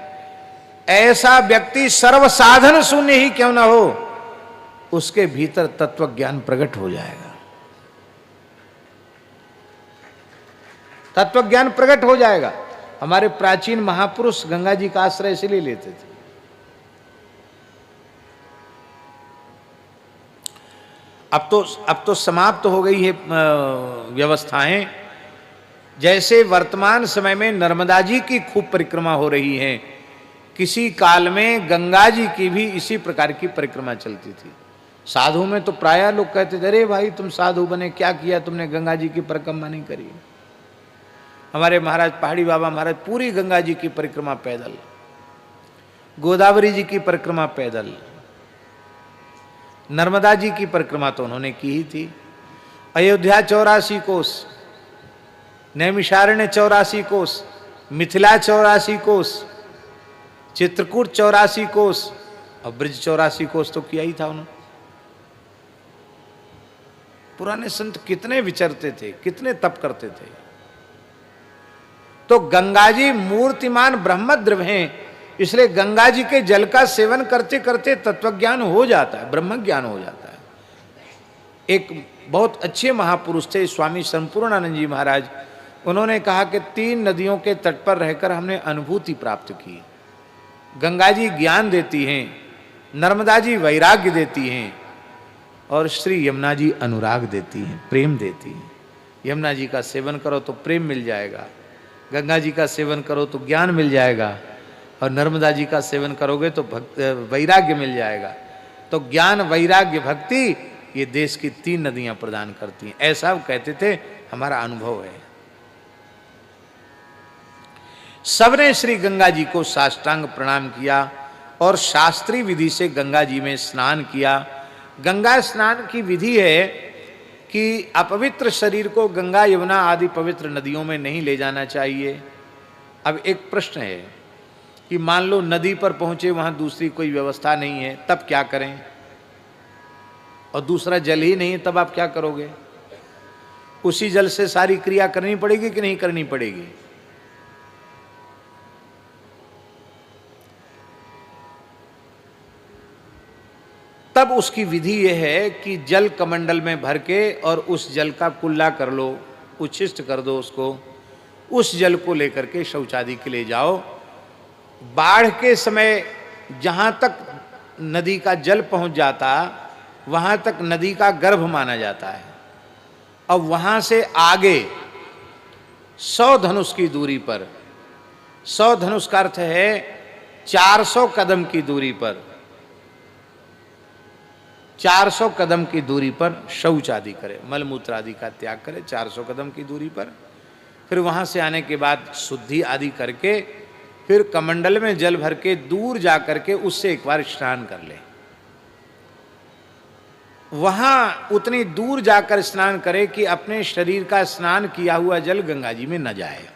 ऐसा व्यक्ति सर्व साधन शून्य ही क्यों ना हो, उसके भीतर तत्व ज्ञान प्रकट हो जाएगा, तत्व ज्ञान प्रकट हो जाएगा। हमारे प्राचीन महापुरुष गंगा जी का आश्रय इसलिए लेते थे। अब तो समाप्त हो गई है व्यवस्थाएं। जैसे वर्तमान समय में नर्मदा जी की खूब परिक्रमा हो रही है, किसी काल में गंगा जी की भी इसी प्रकार की परिक्रमा चलती थी। साधु में तो प्रायः लोग कहते थे, अरे भाई तुम साधु बने, क्या किया तुमने, गंगा जी की परिक्रमा नहीं करी। हमारे महाराज पहाड़ी बाबा महाराज पूरी गंगा जी की परिक्रमा पैदल, गोदावरी जी की परिक्रमा पैदल, नर्मदा जी की परिक्रमा तो उन्होंने की ही थी। अयोध्या 84 कोस, नैमिषारण्य 84 कोस, मिथिला 84 कोस, चित्रकूट 84 कोस और ब्रिज 84 कोस तो किया ही था उन्होंने। पुराने संत कितने विचरते थे, कितने तप करते थे। तो गंगा जी मूर्तिमान ब्रह्मद्रव हैं, इसलिए गंगा जी के जल का सेवन करते करते तत्वज्ञान हो जाता है, ब्रह्म ज्ञान हो जाता है। एक बहुत अच्छे महापुरुष थे स्वामी संपूर्णानंद जी महाराज, उन्होंने कहा कि 3 नदियों के तट पर रहकर हमने अनुभूति प्राप्त की। गंगा जी ज्ञान देती हैं, नर्मदा जी वैराग्य देती हैं और श्री यमुना जी अनुराग देती हैं, प्रेम देती हैं। यमुना जी का सेवन करो तो प्रेम मिल जाएगा, गंगा जी का सेवन करो तो ज्ञान मिल जाएगा, और नर्मदा जी का सेवन करोगे तो वैराग्य मिल जाएगा। तो ज्ञान, वैराग्य, भक्ति, ये देश की 3 नदियां प्रदान करती हैं, ऐसा वो कहते थे, हमारा अनुभव है। सबने श्री गंगा जी को साष्टांग प्रणाम किया और शास्त्रीय विधि से गंगा जी में स्नान किया। गंगा स्नान की विधि है कि अपवित्र शरीर को गंगा, यमुना आदि पवित्र नदियों में नहीं ले जाना चाहिए। अब एक प्रश्न है कि मान लो नदी पर पहुंचे, वहां दूसरी कोई व्यवस्था नहीं है, तब क्या करें? और दूसरा जल ही नहीं है, तब आप क्या करोगे? उसी जल से सारी क्रिया करनी पड़ेगी कि नहीं करनी पड़ेगी? तब उसकी विधि यह है कि जल कमंडल में भर के और उस जल का कुल्ला कर लो, उच्छिष्ट कर दो उसको, उस जल को लेकर के शौचादि के लिए जाओ। बाढ़ के समय जहाँ तक नदी का जल पहुँच जाता, वहाँ तक नदी का गर्भ माना जाता है, और वहाँ से आगे 100 धनुष की दूरी पर, 100 धनुष का अर्थ है 400 कदम की दूरी पर, 400 कदम की दूरी पर शौच आदि करे, मलमूत्र आदि का त्याग करे 400 कदम की दूरी पर। फिर वहां से आने के बाद शुद्धि आदि करके फिर कमंडल में जल भर के दूर जा करके उससे एक बार स्नान कर ले। वहां उतनी दूर जाकर स्नान करे कि अपने शरीर का स्नान किया हुआ जल गंगा जी में न जाए।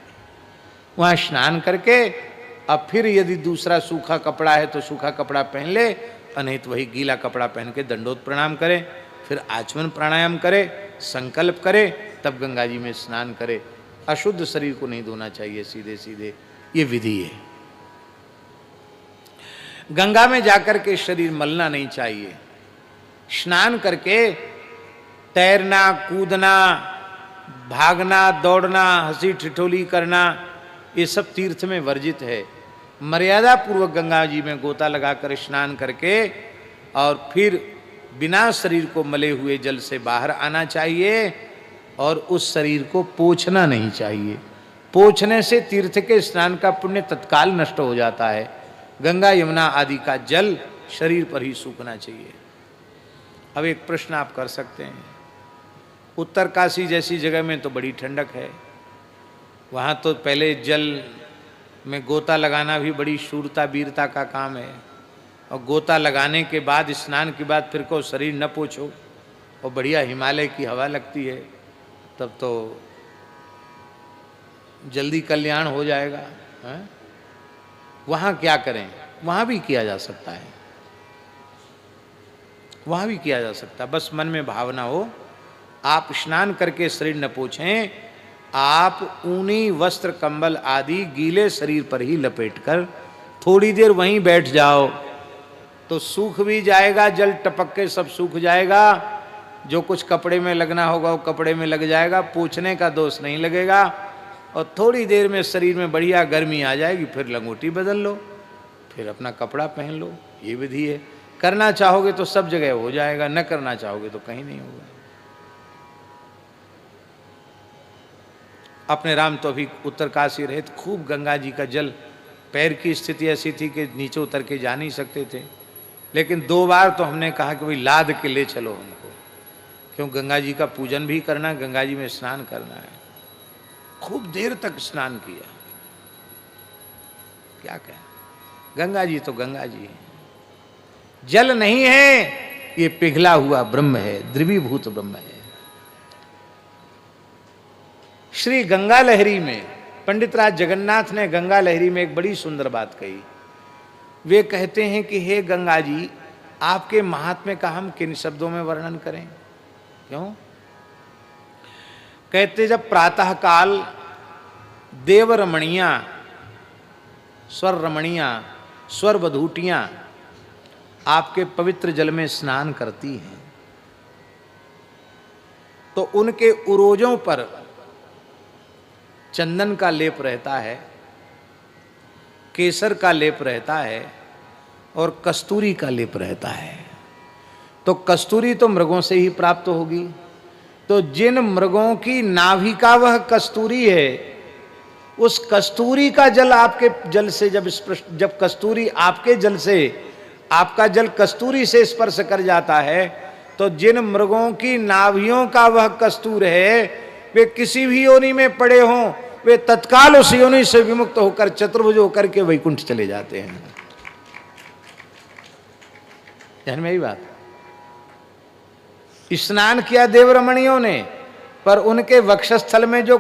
वहां स्नान करके अब फिर यदि दूसरा सूखा कपड़ा है तो सूखा कपड़ा पहन ले, नहीं तो वही गीला कपड़ा पहन के दंडोत प्रणाम करे, फिर आचमन प्राणायाम करे, संकल्प करे, तब गंगा जी में स्नान करे। अशुद्ध शरीर को नहीं धोना चाहिए, सीधे सीधे, ये विधि है। गंगा में जाकर के शरीर मलना नहीं चाहिए। स्नान करके तैरना, कूदना, भागना, दौड़ना, हंसी ठिठोली करना, ये सब तीर्थ में वर्जित है। मर्यादा पूर्वक गंगा जी में गोता लगाकर स्नान करके और फिर बिना शरीर को मले हुए जल से बाहर आना चाहिए, और उस शरीर को पोंछना नहीं चाहिए। पोंछने से तीर्थ के स्नान का पुण्य तत्काल नष्ट हो जाता है। गंगा, यमुना आदि का जल शरीर पर ही सूखना चाहिए। अब एक प्रश्न आप कर सकते हैं, उत्तर काशी जैसी जगह में तो बड़ी ठंडक है, वहाँ तो पहले जल में गोता लगाना भी बड़ी शूरता वीरता का काम है, और गोता लगाने के बाद, स्नान के बाद फिर को शरीर न पोछो और बढ़िया हिमालय की हवा लगती है, तब तो जल्दी कल्याण हो जाएगा। हैं? वहाँ क्या करें? वहाँ भी किया जा सकता है, वहाँ भी किया जा सकता है। बस मन में भावना हो, आप स्नान करके शरीर न पोछें, आप ऊनी वस्त्र, कंबल आदि गीले शरीर पर ही लपेटकर थोड़ी देर वहीं बैठ जाओ, तो सूख भी जाएगा, जल टपक के सब सूख जाएगा, जो कुछ कपड़े में लगना होगा वो कपड़े में लग जाएगा, पोंछने का दोष नहीं लगेगा, और थोड़ी देर में शरीर में बढ़िया गर्मी आ जाएगी, फिर लंगोटी बदल लो, फिर अपना कपड़ा पहन लो। ये विधि है। करना चाहोगे तो सब जगह हो जाएगा, न करना चाहोगे तो कहीं नहीं होगा। अपने राम तो अभी उत्तर काशी रहे, तो खूब गंगा जी का जल, पैर की स्थिति ऐसी थी कि नीचे उतर के जा नहीं सकते थे, लेकिन 2 बार तो हमने कहा कि भाई लाद के ले चलो हमको, क्यों गंगा जी का पूजन भी करना, गंगा जी में स्नान करना है। खूब देर तक स्नान किया। क्या कहें, गंगा जी तो गंगा जी है, जल नहीं है, ये पिघला हुआ ब्रह्म है, द्रवीभूत ब्रह्म है। श्री गंगा लहरी में पंडित राज जगन्नाथ ने गंगा लहरी में एक बड़ी सुंदर बात कही। वे कहते हैं कि हे गंगा जी, आपके महात्म्य का हम किन शब्दों में वर्णन करें? क्यों? कहते जब प्रातः काल देव रमणियां, स्वर रमणियां, स्वर वधूटियां आपके पवित्र जल में स्नान करती हैं, तो उनके उरोजों पर चंदन का लेप रहता है, केसर का लेप रहता है, और कस्तूरी का लेप रहता है। तो कस्तूरी तो मृगों से ही प्राप्त होगी, तो जिन मृगों की नाभि का वह कस्तूरी है, उस कस्तूरी का जल आपके जल से जब कस्तूरी आपके जल से, आपका जल कस्तूरी से स्पर्श कर जाता है, तो जिन मृगों की नाभियों का वह कस्तूर है, वे किसी भी योनि में पड़े हों, वे तत्काल उस योनि से विमुक्त होकर चतुर्भुज होकर के वैकुंठ चले जाते हैं। ध्यान में यही बात। स्नान किया देवरमणियों ने, पर उनके वक्षस्थल में जो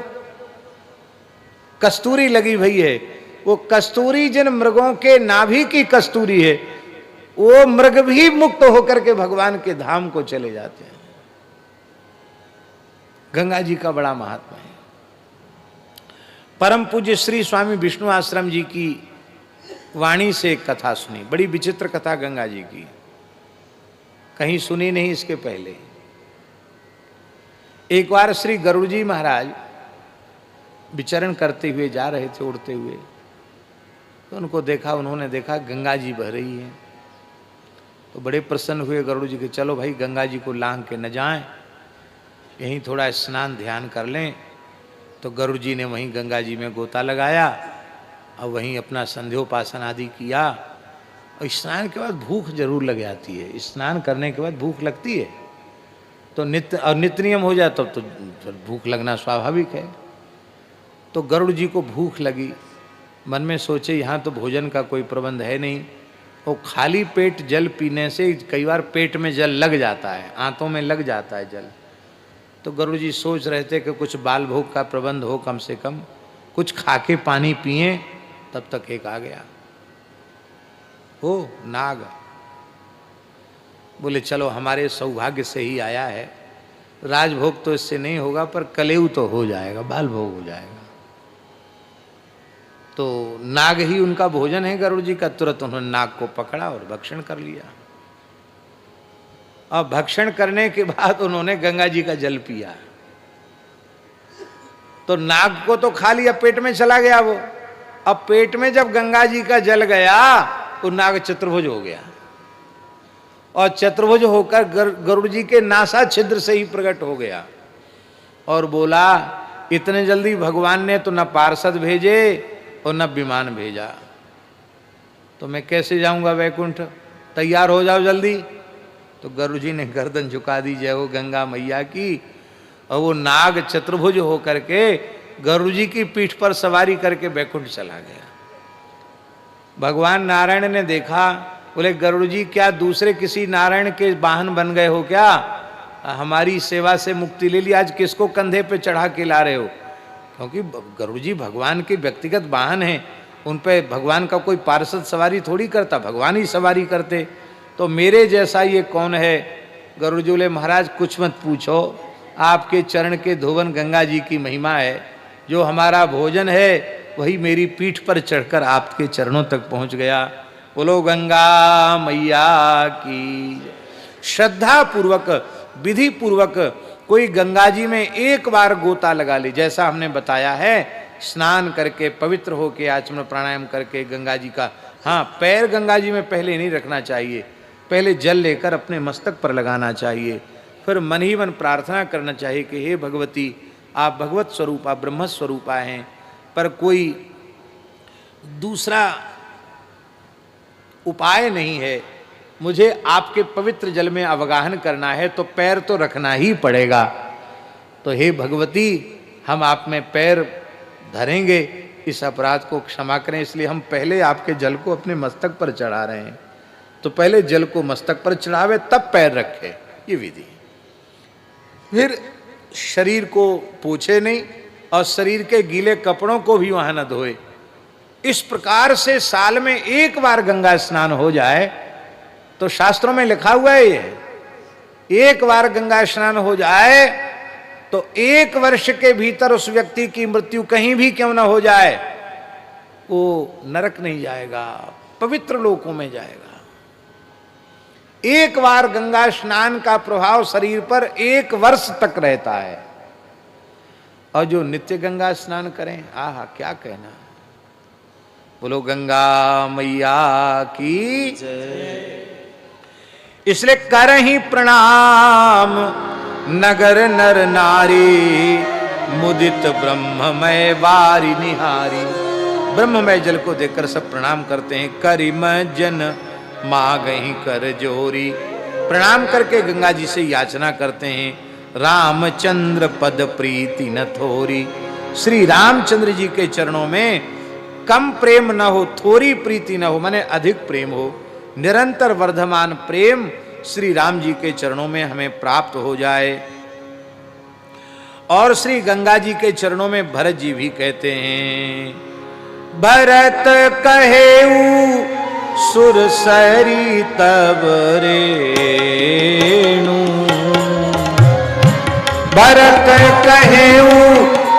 कस्तूरी लगी हुई है, वो कस्तूरी जिन मृगों के नाभि की कस्तूरी है, वो मृग भी मुक्त होकर के भगवान के धाम को चले जाते हैं। गंगा जी का बड़ा महात्मा है। परम पूज्य श्री स्वामी विष्णु आश्रम जी की वाणी से एक कथा सुनी, बड़ी विचित्र कथा गंगा जी की, कहीं सुनी नहीं इसके पहले। एक बार श्री गरुड़ जी महाराज विचरण करते हुए जा रहे थे, उड़ते हुए, तो उनको देखा, उन्होंने देखा गंगा जी बह रही है, तो बड़े प्रसन्न हुए गरुड़ जी के, चलो भाई गंगा जी को लांघ के न जाएं, यहीं थोड़ा स्नान ध्यान कर लें। तो गरुड़ जी ने वहीं गंगा जी में गोता लगाया और वहीं अपना संध्योपासन आदि किया। और स्नान के बाद भूख जरूर लग जाती है, स्नान करने के बाद भूख लगती है, तो नित्य नियम हो जाए तब तो भूख लगना स्वाभाविक है। तो गरुड़ जी को भूख लगी, मन में सोचे यहाँ तो भोजन का कोई प्रबंध है नहीं, और खाली पेट जल पीने से कई बार पेट में जल लग जाता है, आंतों में लग जाता है जल। तो गरुड़ जी सोच रहे थे कि कुछ बाल भोग का प्रबंध हो, कम से कम कुछ खा के पानी पिए। तब तक एक आ गया, ओ नाग। बोले चलो हमारे सौभाग्य से ही आया है, राजभोग तो इससे नहीं होगा पर कलेऊ तो हो जाएगा, बाल भोग हो जाएगा। तो नाग ही उनका भोजन है गरुड़ जी का। तुरंत उन्होंने नाग को पकड़ा और भक्षण कर लिया। और भक्षण करने के बाद उन्होंने गंगा जी का जल पिया। तो नाग को तो खा लिया, पेट में चला गया वो। अब पेट में जब गंगा जी का जल गया तो नाग चतुर्भुज हो गया, और चतुर्भुज होकर गरुड़ जी के नासा छिद्र से ही प्रकट हो गया और बोला, इतने जल्दी भगवान ने तो न पार्षद भेजे और न विमान भेजा, तो मैं कैसे जाऊंगा वैकुंठ, तैयार हो जाओ जल्दी। तो गरुड़ जी ने गर्दन झुका दी, जय हो गंगा मैया की। और वो नाग चतुर्भुज होकर के गरुड़ जी की पीठ पर सवारी करके वैकुंठ चला गया। भगवान नारायण ने देखा, बोले गरुड़ जी क्या दूसरे किसी नारायण के वाहन बन गए हो क्या? हमारी सेवा से मुक्ति ले ली, आज किसको कंधे पे चढ़ा के ला रहे हो? क्योंकि गरुड़ जी भगवान के व्यक्तिगत वाहन हैं, उन पे भगवान का कोई पार्षद सवारी थोड़ी करता, भगवान ही सवारी करते। तो मेरे जैसा ये कौन है? गरुड़ जी बोले महाराज कुछ मत पूछो, आपके चरण के धोवन गंगा जी की महिमा है। जो हमारा भोजन है वही मेरी पीठ पर चढ़कर आपके चरणों तक पहुंच गया। बोलो गंगा मैया की। श्रद्धा पूर्वक, विधि पूर्वक कोई गंगा जी में एक बार गोता लगा ले, जैसा हमने बताया है, स्नान करके पवित्र होके आचमन प्राणायाम करके गंगा जी का, हाँ पैर गंगा जी में पहले नहीं रखना चाहिए, पहले जल लेकर अपने मस्तक पर लगाना चाहिए, फिर मन ही मन प्रार्थना करना चाहिए कि हे भगवती, आप भगवत स्वरूप, आप ब्रह्म स्वरूपा हैं, पर कोई दूसरा उपाय नहीं है, मुझे आपके पवित्र जल में अवगाहन करना है तो पैर तो रखना ही पड़ेगा। तो हे भगवती, हम आप में पैर धरेंगे, इस अपराध को क्षमा करें, इसलिए हम पहले आपके जल को अपने मस्तक पर चढ़ा रहे हैं। तो पहले जल को मस्तक पर चढ़ावे तब पैर रखे, ये विधि। फिर शरीर को पोछे नहीं और शरीर के गीले कपड़ों को भी वहां न धोए। इस प्रकार से साल में एक बार गंगा स्नान हो जाए तो शास्त्रों में लिखा हुआ है ये, एक बार गंगा स्नान हो जाए तो 1 वर्ष के भीतर उस व्यक्ति की मृत्यु कहीं भी क्यों ना हो जाए, वो नरक नहीं जाएगा, पवित्र लोकों में जाएगा। एक बार गंगा स्नान का प्रभाव शरीर पर 1 वर्ष तक रहता है। और जो नित्य गंगा स्नान करें, आहा क्या कहना। बोलो गंगा मैया की जय। इसलिए करहि प्रणाम नगर नर नारी, मुदित ब्रह्ममय वारी निहारी। ब्रह्ममय जल को देखकर सब प्रणाम करते हैं। करिम जन मागहि कर जोरी, प्रणाम करके गंगा जी से याचना करते हैं। रामचंद्र पद प्रीति न थोरी, श्री रामचंद्र जी के चरणों में कम प्रेम न हो, थोड़ी प्रीति न हो, माने अधिक प्रेम हो। निरंतर वर्धमान प्रेम श्री राम जी के चरणों में हमें प्राप्त हो जाए। और श्री गंगा जी के चरणों में भरत जी भी कहते हैं, भरत कहेऊ सुरसरी तब रेणु, भरत कहेऊ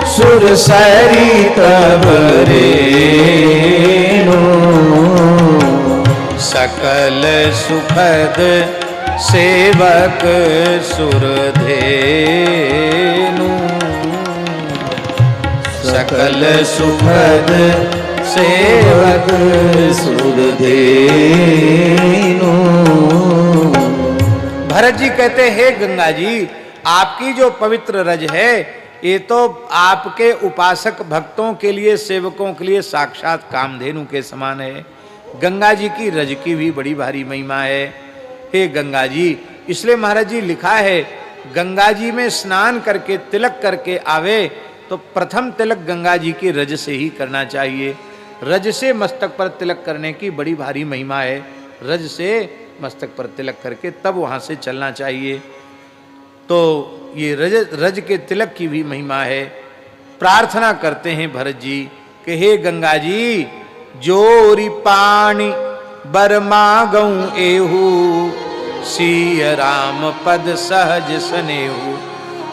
सुरसरी तब रेणु, सकल सुखद सेवक सुरधेनु, सकल सुखद सेवक सुरधेनु। भरत जी कहते, हे गंगा जी, आपकी जो पवित्र रज है ये तो आपके उपासक भक्तों के लिए, सेवकों के लिए साक्षात कामधेनु के समान है। गंगा जी की रज की भी बड़ी भारी महिमा है। हे गंगा जी, इसलिए महाराज जी लिखा है, गंगा जी में स्नान करके तिलक करके आवे तो प्रथम तिलक गंगा जी की रज से ही करना चाहिए। रज से मस्तक पर तिलक करने की बड़ी भारी महिमा है। रज से मस्तक पर तिलक करके तब वहां से चलना चाहिए। तो ये रज के तिलक की भी महिमा है। प्रार्थना करते हैं भरत जी कि हे गंगा जी, जोरी पानी बरमागऊ एहू, सिय राम पद सहज सनेहू।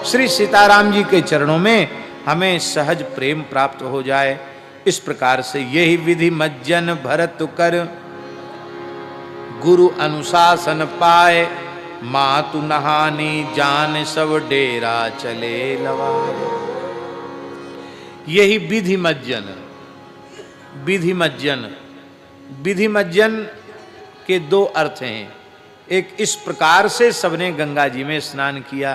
श्री सीताराम जी के चरणों में हमें सहज प्रेम प्राप्त हो जाए। इस प्रकार से यही विधि मज्जन भरत कर, गुरु अनुशासन पाए, मातु नहानी जान सब डेरा चले लवाए। यही विधि मज्जन, विधि मज्जन, विधि मज्जन के दो अर्थ हैं। एक, इस प्रकार से सबने गंगा जी में स्नान किया,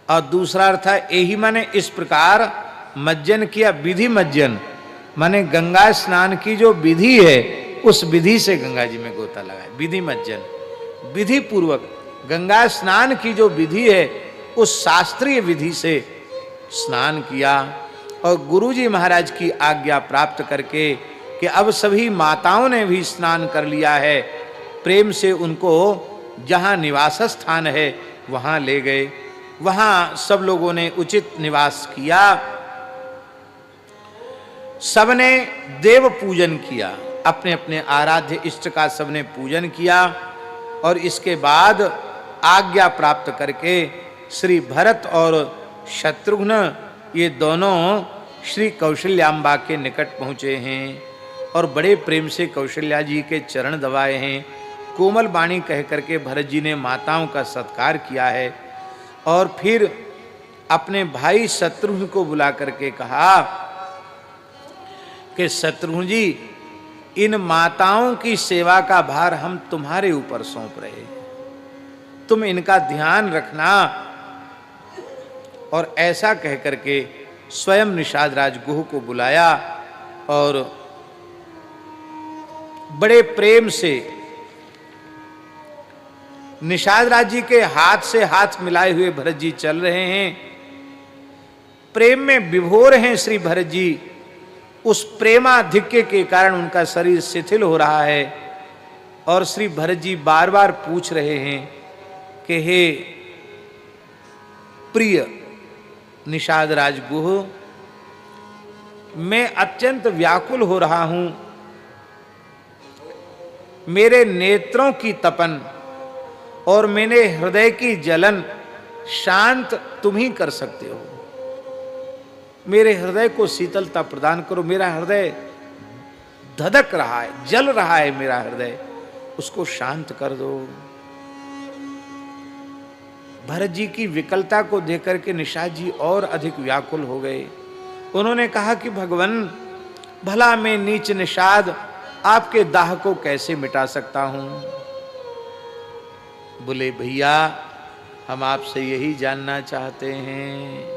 और दूसरा अर्थ है यही माने इस प्रकार मज्जन किया। विधि मज्जन माने गंगा स्नान की जो विधि है उस विधि से गंगा जी में गोता लगाए। विधि मज्जन, विधि पूर्वक गंगा स्नान की जो विधि है उस शास्त्रीय विधि से स्नान किया। और गुरुजी महाराज की आज्ञा प्राप्त करके कि अब सभी माताओं ने भी स्नान कर लिया है, प्रेम से उनको जहाँ निवास स्थान है वहाँ ले गए। वहाँ सब लोगों ने उचित निवास किया। सबने देव पूजन किया, अपने अपने आराध्य इष्ट का सबने पूजन किया। और इसके बाद आज्ञा प्राप्त करके श्री भरत और शत्रुघ्न ये दोनों श्री कौशल्याम्बा के निकट पहुँचे हैं और बड़े प्रेम से कौशल्या जी के चरण दबाए हैं। कोमल वाणी कह करके भरत जी ने माताओं का सत्कार किया है। और फिर अपने भाई शत्रुघ्न को बुला करके कहा कि शत्रुघ्न जी, इन माताओं की सेवा का भार हम तुम्हारे ऊपर सौंप रहे हैं, तुम इनका ध्यान रखना। और ऐसा कह करके स्वयं निषाद राज गुह को बुलाया और बड़े प्रेम से निषाद राज जी के हाथ से हाथ मिलाए हुए भरत जी चल रहे हैं। प्रेम में विभोर हैं श्री भरत जी। उस प्रेमाधिक्य के कारण उनका शरीर शिथिल हो रहा है। और श्री भरत जी बार बार पूछ रहे हैं कि हे प्रिय निषाद राज गुह, मैं अत्यंत व्याकुल हो रहा हूं। मेरे नेत्रों की तपन और मेरे हृदय की जलन शांत तुम ही कर सकते हो। मेरे हृदय को शीतलता प्रदान करो। मेरा हृदय धधक रहा है, जल रहा है मेरा हृदय, उसको शांत कर दो। भरत जी की विकलता को देखकर के निषाद जी और अधिक व्याकुल हो गए। उन्होंने कहा कि भगवान, भला मैं नीच निषाद आपके दाह को कैसे मिटा सकता हूं। बोले, भैया हम आपसे यही जानना चाहते हैं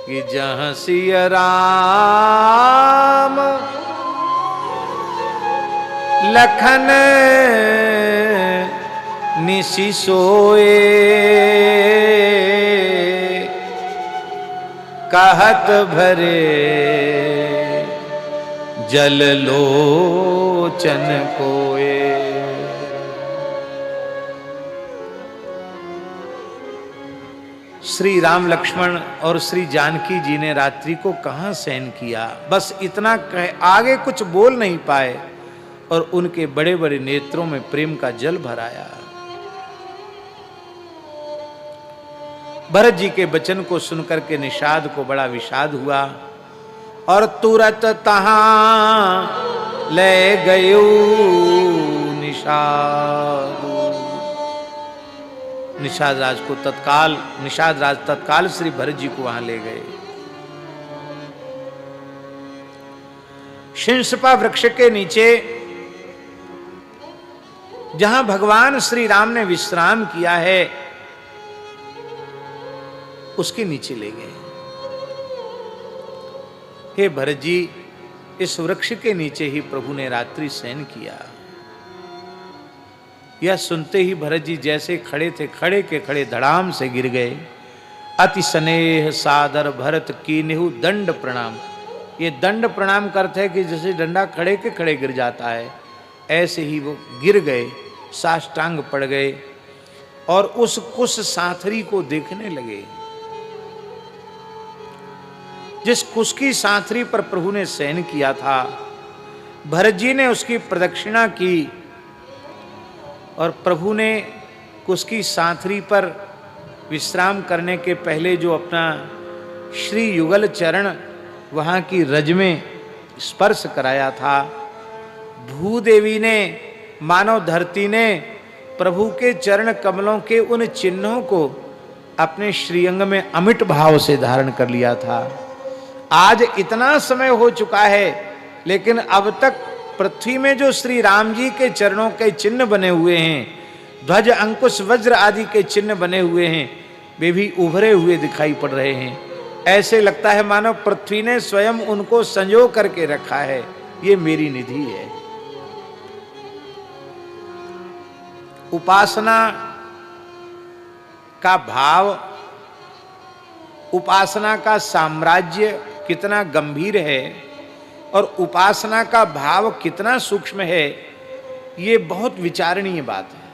कि जहां सिया राम लखन निशि सोए, कहत भरे जल लोचन कोए। श्री राम लक्ष्मण और श्री जानकी जी ने रात्रि को कहां शयन किया, बस इतना कह, आगे कुछ बोल नहीं पाए और उनके बड़े बड़े नेत्रों में प्रेम का जल भर आया। भरत जी के वचन को सुनकर के निषाद को बड़ा विषाद हुआ और तुरंत तहां ले गयो निषाद। निषाद राज तत्काल श्री भरत जी को वहां ले गए। शिंशपा वृक्ष के नीचे जहां भगवान श्री राम ने विश्राम किया है, उसके नीचे ले गए। हे भरत जी, इस वृक्ष के नीचे ही प्रभु ने रात्रि शयन किया। यह सुनते ही भरत जी जैसे खड़े थे, खड़े के खड़े धड़ाम से गिर गए। अति स्नेह सादर भरत कीन्हु दंड प्रणाम। ये दंड प्रणाम करते हैं कि जैसे डंडा खड़े के खड़े गिर जाता है, ऐसे ही वो गिर गए, साष्टांग पड़ गए और उस कुश साथरी को देखने लगे जिस कुश की साथरी पर प्रभु ने शयन किया था। भरत जी ने उसकी प्रदक्षिणा की और प्रभु ने कुश की साथरी पर विश्राम करने के पहले जो अपना श्री युगल चरण वहाँ की रज में स्पर्श कराया था, भूदेवी ने, मानव धरती ने प्रभु के चरण कमलों के उन चिन्हों को अपने श्रीअंग में अमिट भाव से धारण कर लिया था। आज इतना समय हो चुका है, लेकिन अब तक पृथ्वी में जो श्री राम जी के चरणों के चिन्ह बने हुए हैं, ध्वज अंकुश वज्र आदि के चिन्ह बने हुए हैं, वे भी उभरे हुए दिखाई पड़ रहे हैं। ऐसे लगता है मानो पृथ्वी ने स्वयं उनको संजो करके रखा है। ये मेरी निधि है। उपासना का भाव, उपासना का साम्राज्य कितना गंभीर है और उपासना का भाव कितना सूक्ष्म है, ये बहुत विचारणीय बात है।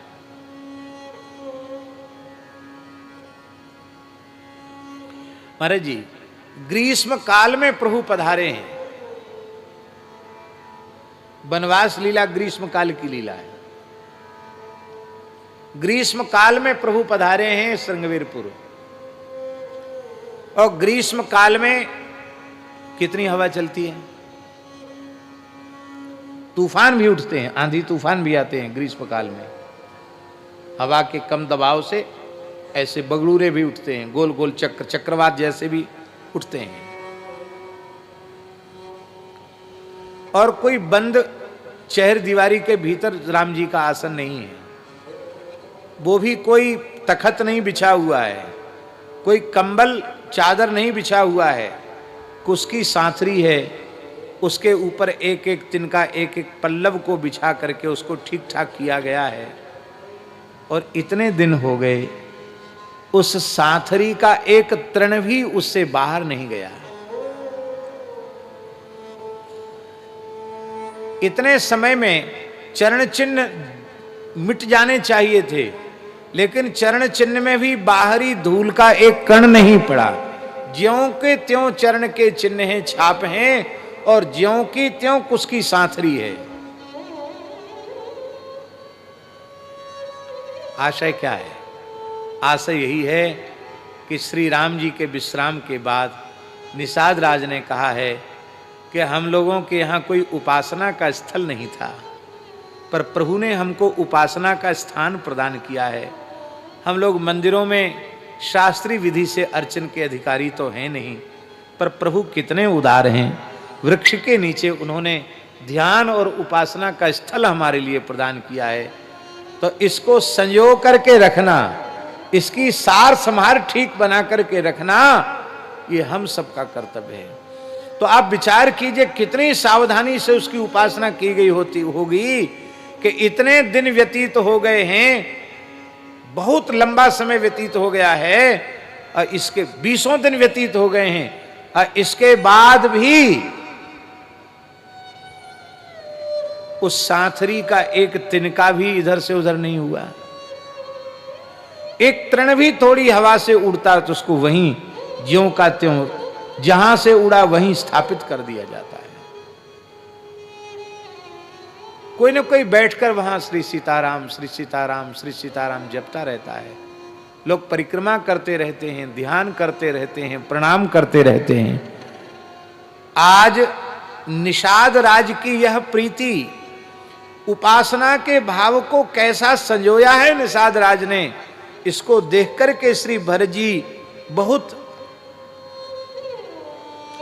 महाराज जी, ग्रीष्म काल में प्रभु पधारे हैं। वनवास लीला ग्रीष्म काल की लीला है। ग्रीष्म काल में प्रभु पधारे हैं श्रृंगवीरपुर, और ग्रीष्म काल में कितनी हवा चलती है, तूफान भी उठते हैं, आंधी तूफान भी आते हैं ग्रीष्म काल में। हवा के कम दबाव से ऐसे बगड़ूरे भी उठते हैं, गोल गोल चक्रवात जैसे भी उठते हैं। और कोई बंद चहर दीवारी के भीतर राम जी का आसन नहीं है, वो भी कोई तखत नहीं बिछा हुआ है, कोई कंबल चादर नहीं बिछा हुआ है, उसकी सांथरी है, उसके ऊपर एक एक तिनका, एक एक पल्लव को बिछा करके उसको ठीक ठाक किया गया है। और इतने दिन हो गए, उस सांथरी का एक तृण भी उससे बाहर नहीं गया। इतने समय में चरण चिन्ह मिट जाने चाहिए थे, लेकिन चरण चिन्ह में भी बाहरी धूल का एक कण नहीं पड़ा। ज्यों के त्यों चरण के चिन्ह हैं, छाप हैं, और ज्यों की त्यों उसकी सांथरी है। आशय क्या है? आशय यही है कि श्री राम जी के विश्राम के बाद निषाद राज ने कहा है कि हम लोगों के यहाँ कोई उपासना का स्थल नहीं था, पर प्रभु ने हमको उपासना का स्थान प्रदान किया है। हम लोग मंदिरों में शास्त्रीय विधि से अर्चन के अधिकारी तो हैं नहीं, पर प्रभु कितने उदार हैं। वृक्ष के नीचे उन्होंने ध्यान और उपासना का स्थल हमारे लिए प्रदान किया है, तो इसको संजो करके रखना, इसकी सार संहार ठीक बना करके रखना, ये हम सबका कर्तव्य है। तो आप विचार कीजिए कितनी सावधानी से उसकी उपासना की गई होगी कि इतने दिन व्यतीत हो गए हैं, बहुत लंबा समय व्यतीत हो गया है, और इसके 20 दिन व्यतीत हो गए हैं, और इसके बाद भी उस सांथरी का एक तिनका भी इधर से उधर नहीं हुआ। एक तृण भी थोड़ी हवा से उड़ता तो उसको वहीं ज्यों का त्यों, जहां से उड़ा वहीं स्थापित कर दिया जाता है। कोई न कोई बैठकर वहां श्री सीताराम श्री सीताराम श्री सीताराम जपता रहता है। लोग परिक्रमा करते रहते हैं, ध्यान करते रहते हैं, प्रणाम करते रहते हैं। आज निषाद राज की यह प्रीति, उपासना के भाव को कैसा संजोया है निषाद राज ने, इसको देखकर के श्री भरत जी बहुत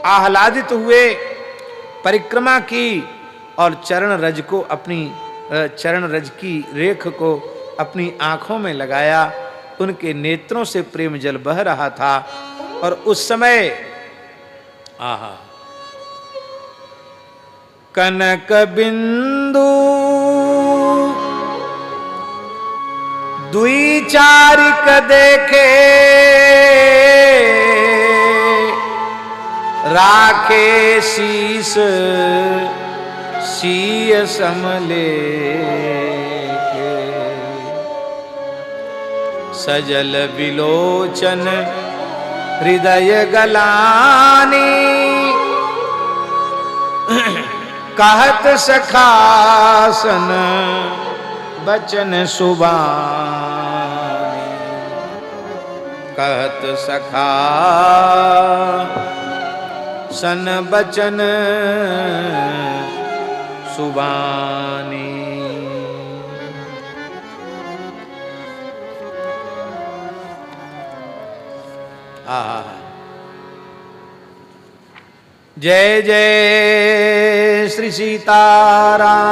आह्लादित हुए, परिक्रमा की और चरण रज को अपनी चरण रज की रेख को अपनी आंखों में लगाया। उनके नेत्रों से प्रेम जल बह रहा था और उस समय आहा कनक बिंदु दुई चारिक देखे राखे शीस सीय समले सजल विलोचन हृदय गलानी कहत सखासन बचन सुबानी कहत सखा सन बचन सुबानी। जय जय श्री सीताराम।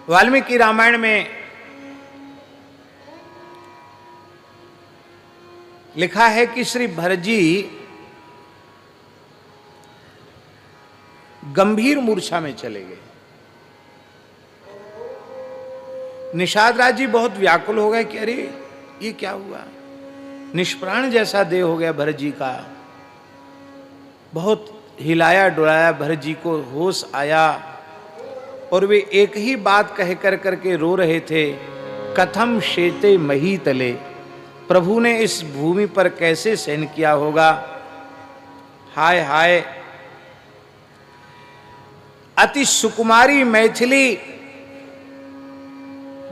वाल्मीकि रामायण में लिखा है कि श्री भरत जी गंभीर मूर्छा में चले गए। निषाद राज जी बहुत व्याकुल हो गए कि अरे ये क्या हुआ, निष्प्राण जैसा देह हो गया भरत जी का। बहुत हिलाया डुलाया भरत जी को होश आया और वे एक ही बात कह कर करके रो रहे थे, कथम शेते मही तले, प्रभु ने इस भूमि पर कैसे सहन किया होगा। हाय हाय, अति सुकुमारी मैथिली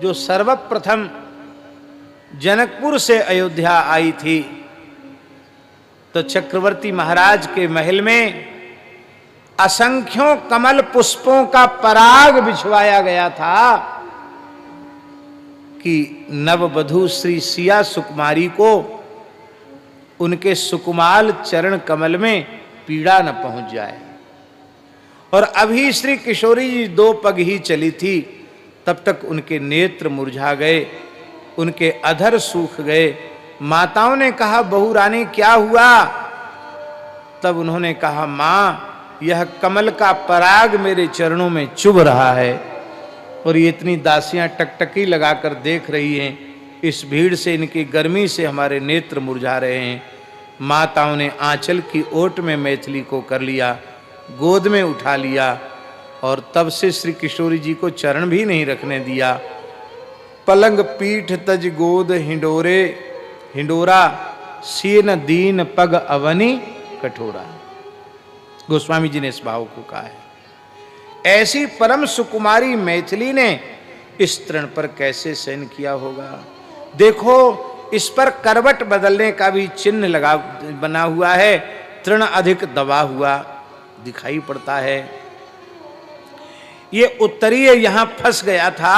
जो सर्वप्रथम जनकपुर से अयोध्या आई थी, तो चक्रवर्ती महाराज के महल में असंख्यों कमल पुष्पों का पराग बिछवाया गया था कि नववधू श्री सिया सुकुमारी को उनके सुकुमाल चरण कमल में पीड़ा न पहुंच जाए। और अभी श्री किशोरी जी 2 पग ही चली थी, तब तक उनके नेत्र मुरझा गए, उनके अधर सूख गए। माताओं ने कहा, बहू रानी क्या हुआ? तब उन्होंने कहा, मां यह कमल का पराग मेरे चरणों में चुभ रहा है। और ये इतनी दासियां टकटकी लगाकर देख रही हैं, इस भीड़ से, इनकी गर्मी से हमारे नेत्र मुरझा रहे हैं। माताओं ने आंचल की ओट में मैथिली को कर लिया, गोद में उठा लिया और तब से श्री किशोरी जी को चरण भी नहीं रखने दिया। पलंग पीठ तज गोद हिंडोरे हिंडोरा, सीन दीन पग अवनी कठोरा। गोस्वामी जी ने इस भाव को कहा है। ऐसी परम सुकुमारी मैथिली ने इस तृण पर कैसे सहन किया होगा। देखो, इस पर करवट बदलने का भी चिन्ह लगा बना हुआ है, तृण अधिक दबा हुआ दिखाई पड़ता है। ये उत्तरीय यहां फंस गया था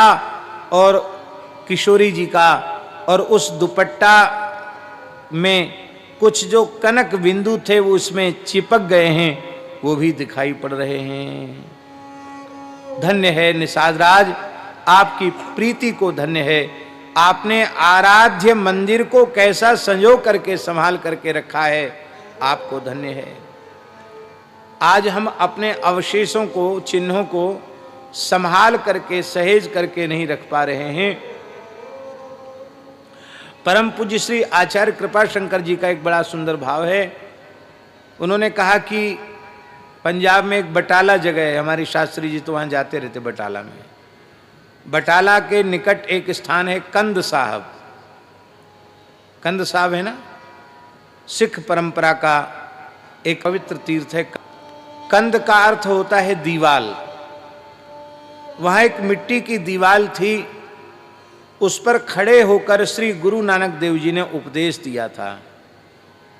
और किशोरी जी का और उस दुपट्टा में कुछ जो कनक बिंदु थे वो उसमें चिपक गए हैं, वो भी दिखाई पड़ रहे हैं। धन्य है निषाद राज, आपकी प्रीति को धन्य है। आपने आराध्य मंदिर को कैसा संजो करके संभाल करके रखा है, आपको धन्य है। आज हम अपने अवशेषों को, चिन्हों को संभाल करके सहेज करके नहीं रख पा रहे हैं। परम पूज्य श्री आचार्य कृपा शंकर जी का एक बड़ा सुंदर भाव है। उन्होंने कहा कि पंजाब में एक बटाला जगह है, हमारे शास्त्री जी तो वहाँ जाते रहते बटाला में। बटाला के निकट एक स्थान है कंद साहब। कंद साहब है ना, सिख परंपरा का एक पवित्र तीर्थ है। कंद का अर्थ होता है दीवाल। वहाँ एक मिट्टी की दीवाल थी, उस पर खड़े होकर श्री गुरु नानक देव जी ने उपदेश दिया था।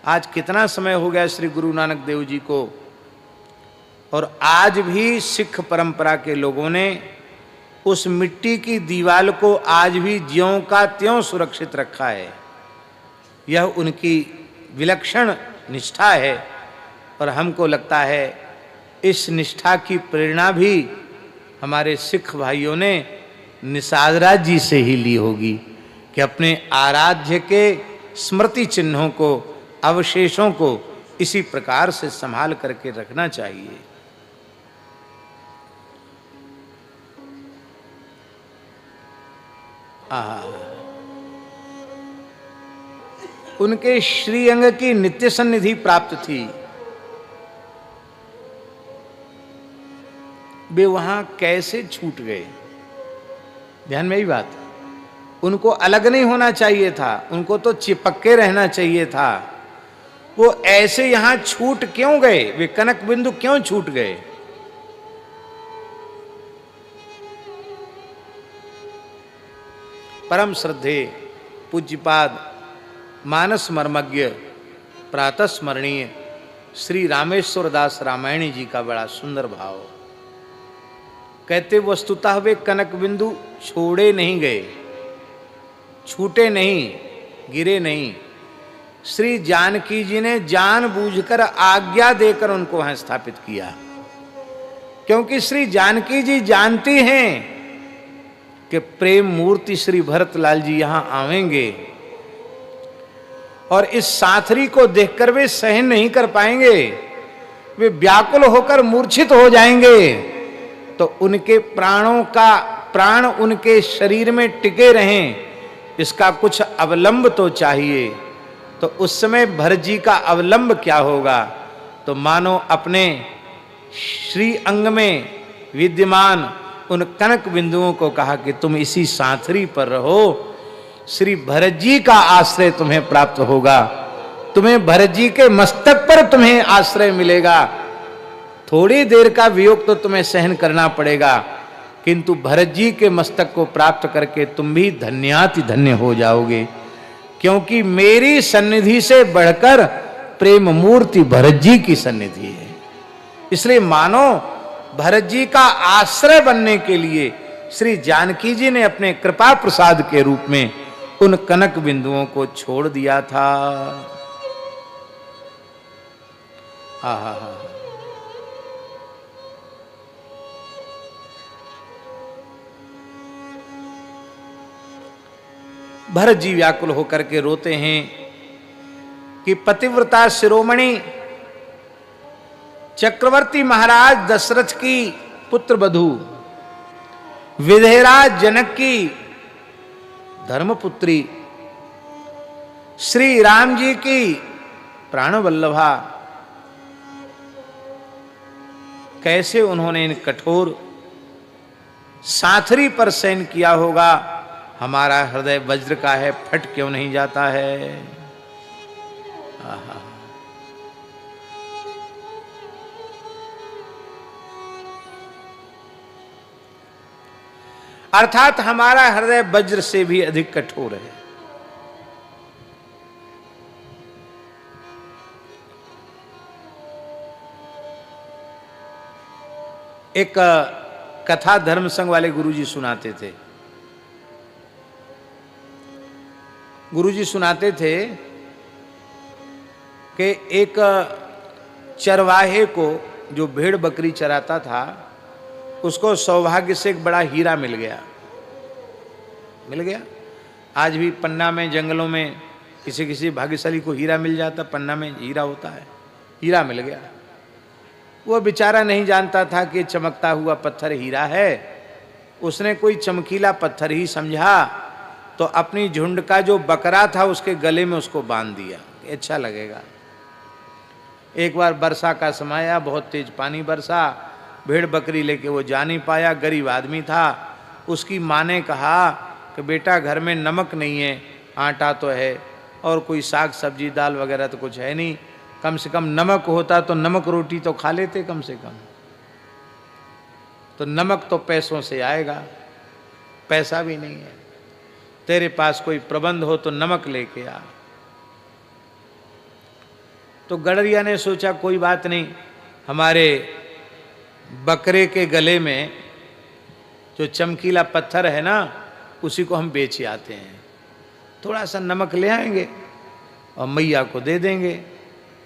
आज कितना समय हो गया श्री गुरु नानक देव जी को, और आज भी सिख परंपरा के लोगों ने उस मिट्टी की दीवाल को आज भी ज्यों का त्यों सुरक्षित रखा है। यह उनकी विलक्षण निष्ठा है, और हमको लगता है इस निष्ठा की प्रेरणा भी हमारे सिख भाइयों ने निषाद राज जी से ही ली होगी कि अपने आराध्य के स्मृति चिन्हों को, अवशेषों को इसी प्रकार से संभाल करके रखना चाहिए। उनके श्रीअंग की नित्य सन्निधि प्राप्त थी। वे वहां कैसे छूट गए, ध्यान में ही बात। उनको अलग नहीं होना चाहिए था, उनको तो चिपक के रहना चाहिए था। वो ऐसे यहां छूट क्यों गए, वे कनक बिंदु क्यों छूट गए? परम श्रद्धे पूज्यपाद मानस मर्मज्ञ प्रातः स्मरणीय श्री रामेश्वर दास रामायणी जी का बड़ा सुंदर भाव। कहते वस्तुतः वे कनक बिंदु छोड़े नहीं गए, छूटे नहीं, गिरे नहीं। श्री जानकी जी ने जानबूझकर आज्ञा देकर उनको वहां स्थापित किया, क्योंकि श्री जानकी जी जानती हैं कि प्रेम मूर्ति श्री भरतलाल जी यहां आवेंगे, और इस साथरी को देखकर वे सहन नहीं कर पाएंगे, वे व्याकुल होकर मूर्छित हो जाएंगे। तो उनके प्राणों का प्राण उनके शरीर में टिके रहें, इसका कुछ अवलंब तो चाहिए। तो उस समय भरत जी का अवलंब क्या होगा? तो मानो अपने श्री अंग में विद्यमान उन कनक बिंदुओं को कहा कि तुम इसी साथरी पर रहो, श्री भरत जी का आश्रय तुम्हें प्राप्त होगा, तुम्हें भरत जी के मस्तक पर तुम्हें आश्रय मिलेगा। थोड़ी देर का वियोग तो तुम्हें सहन करना पड़ेगा, किंतु भरत जी के मस्तक को प्राप्त करके तुम भी धन्याति धन्य हो जाओगे, क्योंकि मेरी सन्निधि से बढ़कर प्रेम मूर्ति भरत जी की सन्निधि है। इसलिए मानो भरत जी का आश्रय बनने के लिए श्री जानकी जी ने अपने कृपा प्रसाद के रूप में उन कनक बिंदुओं को छोड़ दिया था। भरत जी व्याकुल होकर के रोते हैं कि पतिव्रता शिरोमणि चक्रवर्ती महाराज दशरथ की पुत्र बधू, विधेयराज जनक की धर्मपुत्री, श्री राम जी की प्राणवल्लभा, कैसे उन्होंने इन कठोर साथरी पर शयन किया होगा। हमारा हृदय वज्र का है, फट क्यों नहीं जाता है? अर्थात हमारा हृदय वज्र से भी अधिक कठोर है। एक कथा धर्म संघ वाले गुरुजी सुनाते थे। गुरुजी सुनाते थे कि एक चरवाहे को, जो भेड़ बकरी चराता था, उसको सौभाग्य से एक बड़ा हीरा मिल गया। आज भी पन्ना में, जंगलों में किसी किसी भाग्यशाली को हीरा मिल जाता, पन्ना में हीरा होता है, हीरा मिल गया। वो बेचारा नहीं जानता था कि चमकता हुआ पत्थर हीरा है। उसने कोई चमकीला पत्थर ही समझा, तो अपनी झुंड का जो बकरा था उसके गले में उसको बांध दिया, अच्छा लगेगा। एक बार वर्षा का समय आया, बहुत तेज पानी बरसा, भेड़ बकरी लेके वो जा नहीं पाया, गरीब आदमी था। उसकी माँ ने कहा कि बेटा घर में नमक नहीं है, आटा तो है और कोई साग सब्जी दाल वगैरह तो कुछ है नहीं, कम से कम नमक होता तो नमक रोटी तो खा लेते कम से कम। तो नमक तो पैसों से आएगा, पैसा भी नहीं है, तेरे पास कोई प्रबंध हो तो नमक लेके आ। तो गडरिया ने सोचा कोई बात नहीं, हमारे बकरे के गले में जो चमकीला पत्थर है ना, उसी को हम बेच आते हैं, थोड़ा सा नमक ले आएंगे और मैया को दे देंगे।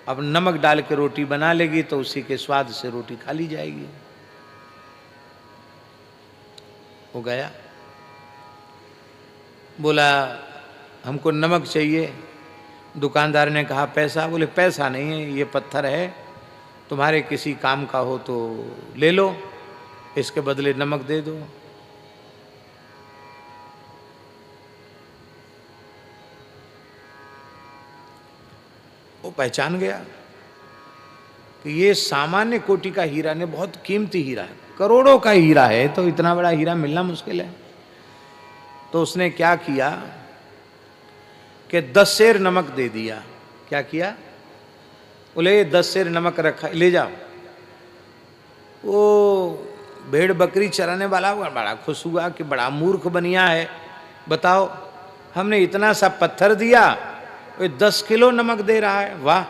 अब नमक डाल के रोटी बना लेगी तो उसी के स्वाद से रोटी खा ली जाएगी। वो गया, बोला हमको नमक चाहिए। दुकानदार ने कहा पैसा? बोले पैसा नहीं है, ये पत्थर है, तुम्हारे किसी काम का हो तो ले लो, इसके बदले नमक दे दो। वो पहचान गया कि ये सामान्य कोटि का हीरा ने, बहुत कीमती हीरा है, करोड़ों का हीरा है, तो इतना बड़ा हीरा मिलना मुश्किल है। तो उसने क्या किया कि 10 सेर नमक दे दिया। क्या किया? बोले 10 सेर नमक रखा, ले जाओ। वो भेड़ बकरी चराने वाला बड़ा खुश हुआ कि बड़ा मूर्ख बनिया है, बताओ हमने इतना सा पत्थर दिया, 10 किलो नमक दे रहा है, वाह।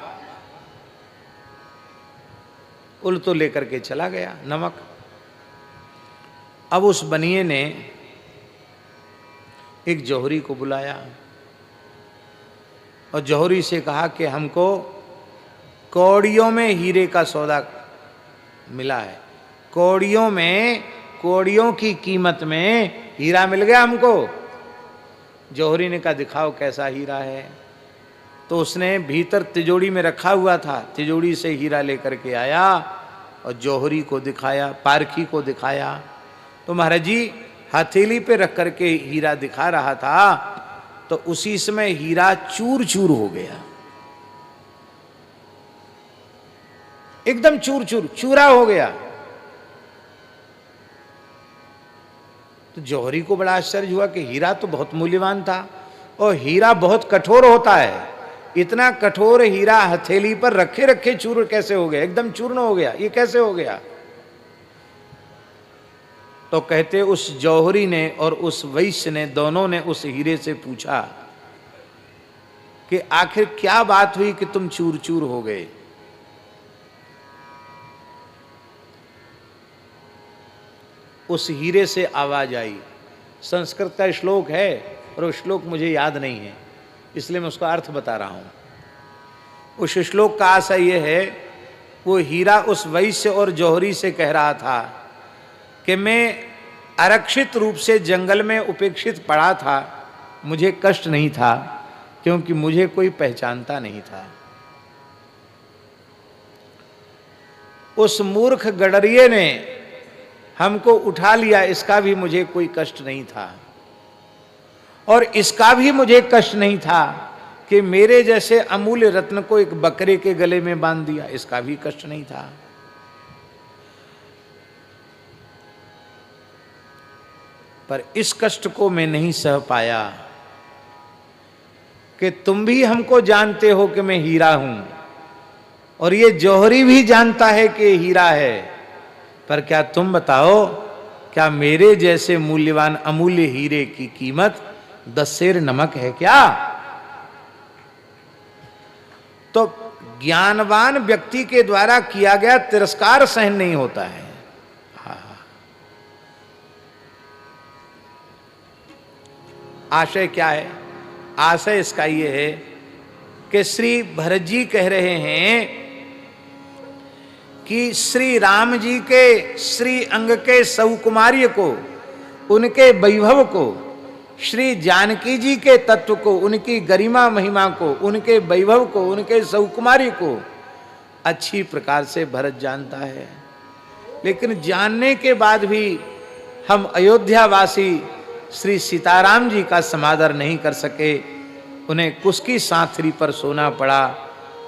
उल तो लेकर के चला गया नमक। अब उस बनिए ने एक जौहरी को बुलाया और जौहरी से कहा कि हमको कौड़ियों में हीरे का सौदा मिला है, कौड़ियों में, कौड़ियों की कीमत में हीरा मिल गया हमको। जौहरी ने कहा दिखाओ कैसा हीरा है। तो उसने भीतर तिजोरी में रखा हुआ था, तिजोरी से हीरा लेकर के आया और जौहरी को दिखाया, पारखी को दिखाया। तो महाराज जी हथेली पे रख करके हीरा दिखा रहा था, तो उसी समय हीरा चूर चूर हो गया, एकदम चूर चूर चूरा हो गया। तो जौहरी को बड़ा आश्चर्य हुआ कि हीरा तो बहुत मूल्यवान था और हीरा बहुत कठोर होता है, इतना कठोर हीरा हथेली पर रखे रखे चूर कैसे हो गया, एकदम चूर्ण हो गया, ये कैसे हो गया? तो कहते उस जौहरी ने और उस वैश्य ने, दोनों ने उस हीरे से पूछा कि आखिर क्या बात हुई कि तुम चूर चूर हो गए? उस हीरे से आवाज आई। संस्कृत का श्लोक है और वो श्लोक मुझे याद नहीं है, इसलिए मैं उसका अर्थ बता रहा हूं। उस श्लोक का आशय यह है, वो हीरा उस वैश्य और जौहरी से कह रहा था कि मैं आरक्षित रूप से जंगल में उपेक्षित पड़ा था, मुझे कष्ट नहीं था क्योंकि मुझे कोई पहचानता नहीं था। उस मूर्ख गडरिये ने हमको उठा लिया, इसका भी मुझे कोई कष्ट नहीं था। और इसका भी मुझे कष्ट नहीं था कि मेरे जैसे अमूल्य रत्न को एक बकरे के गले में बांध दिया, इसका भी कष्ट नहीं था। पर इस कष्ट को मैं नहीं सह पाया कि तुम भी हमको जानते हो कि मैं हीरा हूं और ये जौहरी भी जानता है कि हीरा है, पर क्या तुम बताओ, क्या मेरे जैसे मूल्यवान अमूल्य हीरे की कीमत 10 सेर नमक है क्या? तो ज्ञानवान व्यक्ति के द्वारा किया गया तिरस्कार सहन नहीं होता है। आशय क्या है? आशय इसका ये है कि श्री भरत जी कह रहे हैं कि श्री राम जी के श्री अंग के सौकुमार्य को, उनके वैभव को, श्री जानकी जी के तत्व को, उनकी गरिमा महिमा को, उनके वैभव को, उनके सौकुमार्य को अच्छी प्रकार से भरत जानता है। लेकिन जानने के बाद भी हम अयोध्यावासी श्री सीताराम जी का समादर नहीं कर सके। उन्हें कुसकी सांथरी पर सोना पड़ा।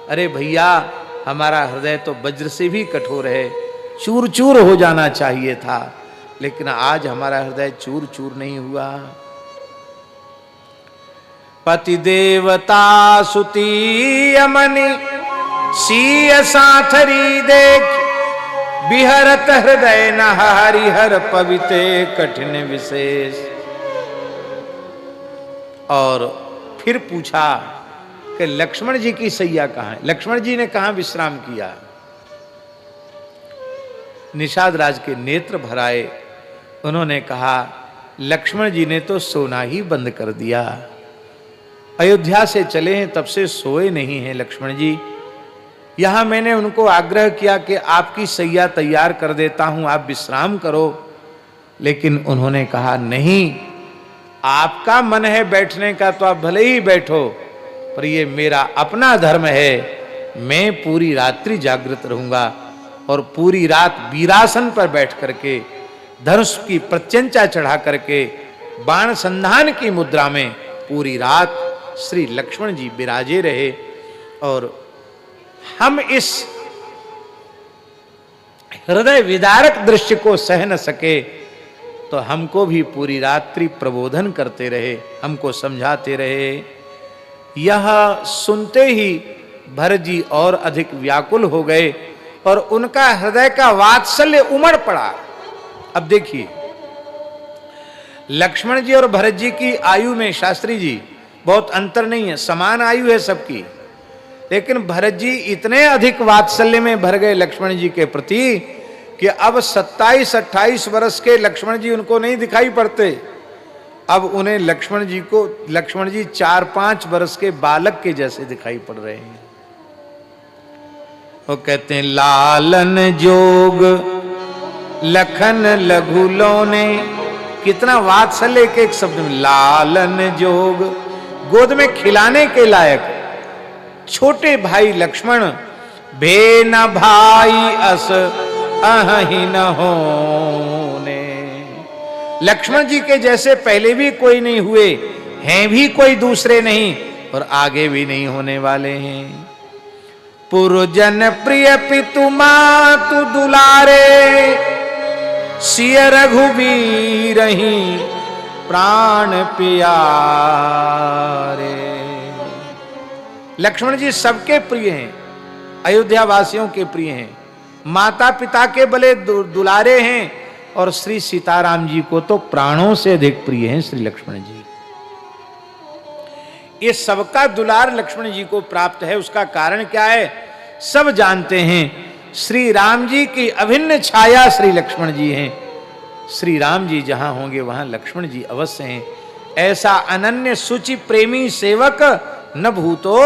अरे भैया, हमारा हृदय तो वज्र से भी कठोर है, चूर चूर हो जाना चाहिए था, लेकिन आज हमारा हृदय चूर चूर नहीं हुआ। पति देवता सुती अमनि सीय सांथरी देख, बिहरत हृदय न हरिहर पविते कठिन विशेष। और फिर पूछा कि लक्ष्मण जी की सैया कहाँ है, लक्ष्मण जी ने कहाँ विश्राम किया। निषाद राज के नेत्र भराए। उन्होंने कहा, लक्ष्मण जी ने तो सोना ही बंद कर दिया। अयोध्या से चले हैं तब से सोए नहीं हैं लक्ष्मण जी। यहां मैंने उनको आग्रह किया कि आपकी सैया तैयार कर देता हूं, आप विश्राम करो, लेकिन उन्होंने कहा नहीं, आपका मन है बैठने का तो आप भले ही बैठो, पर ये मेरा अपना धर्म है। मैं पूरी रात्रि जागृत रहूंगा और पूरी रात वीरासन पर बैठ करके, धनुष की प्रत्यंचा चढ़ा करके, बाण संधान की मुद्रा में पूरी रात श्री लक्ष्मण जी विराजे रहे। और हम इस हृदय विदारक दृश्य को सह न सके तो हमको भी पूरी रात्रि प्रबोधन करते रहे, हमको समझाते रहे। यह सुनते ही भरत जी और अधिक व्याकुल हो गए और उनका हृदय का वात्सल्य उमड़ पड़ा। अब देखिए, लक्ष्मण जी और भरत जी की आयु में शास्त्री जी बहुत अंतर नहीं है, समान आयु है सबकी, लेकिन भरत जी इतने अधिक वात्सल्य में भर गए लक्ष्मण जी के प्रति कि अब 27-28 वर्ष के लक्ष्मण जी उनको नहीं दिखाई पड़ते। अब उन्हें लक्ष्मण जी 4-5 वर्ष के बालक के जैसे दिखाई पड़ रहे हैं। वो कहते हैं, लालन जोग लखन लघु लोने। कितना वात्सल्य के एक शब्द में, लालन जोग, गोद में खिलाने के लायक छोटे भाई लक्ष्मण। भे न भाई अस अहि न होने। लक्ष्मण जी के जैसे पहले भी कोई नहीं हुए, हैं भी कोई दूसरे नहीं, और आगे भी नहीं होने वाले हैं। पुरजन प्रिय पितु मातु दुलारे, सिय रघुवीर ही प्राण प्यारे। लक्ष्मण जी सबके प्रिय हैं, अयोध्या वासियों के प्रिय हैं, माता पिता के बड़े दुलारे हैं, और श्री सीताराम जी को तो प्राणों से अधिक प्रिय हैं श्री लक्ष्मण जी। ये सबका दुलार लक्ष्मण जी को प्राप्त है। उसका कारण क्या है सब जानते हैं। श्री राम जी की अभिन्न छाया श्री लक्ष्मण जी हैं। श्री राम जी जहां होंगे वहां लक्ष्मण जी अवश्य हैं। ऐसा अनन्य सुचि प्रेमी सेवक न भूतो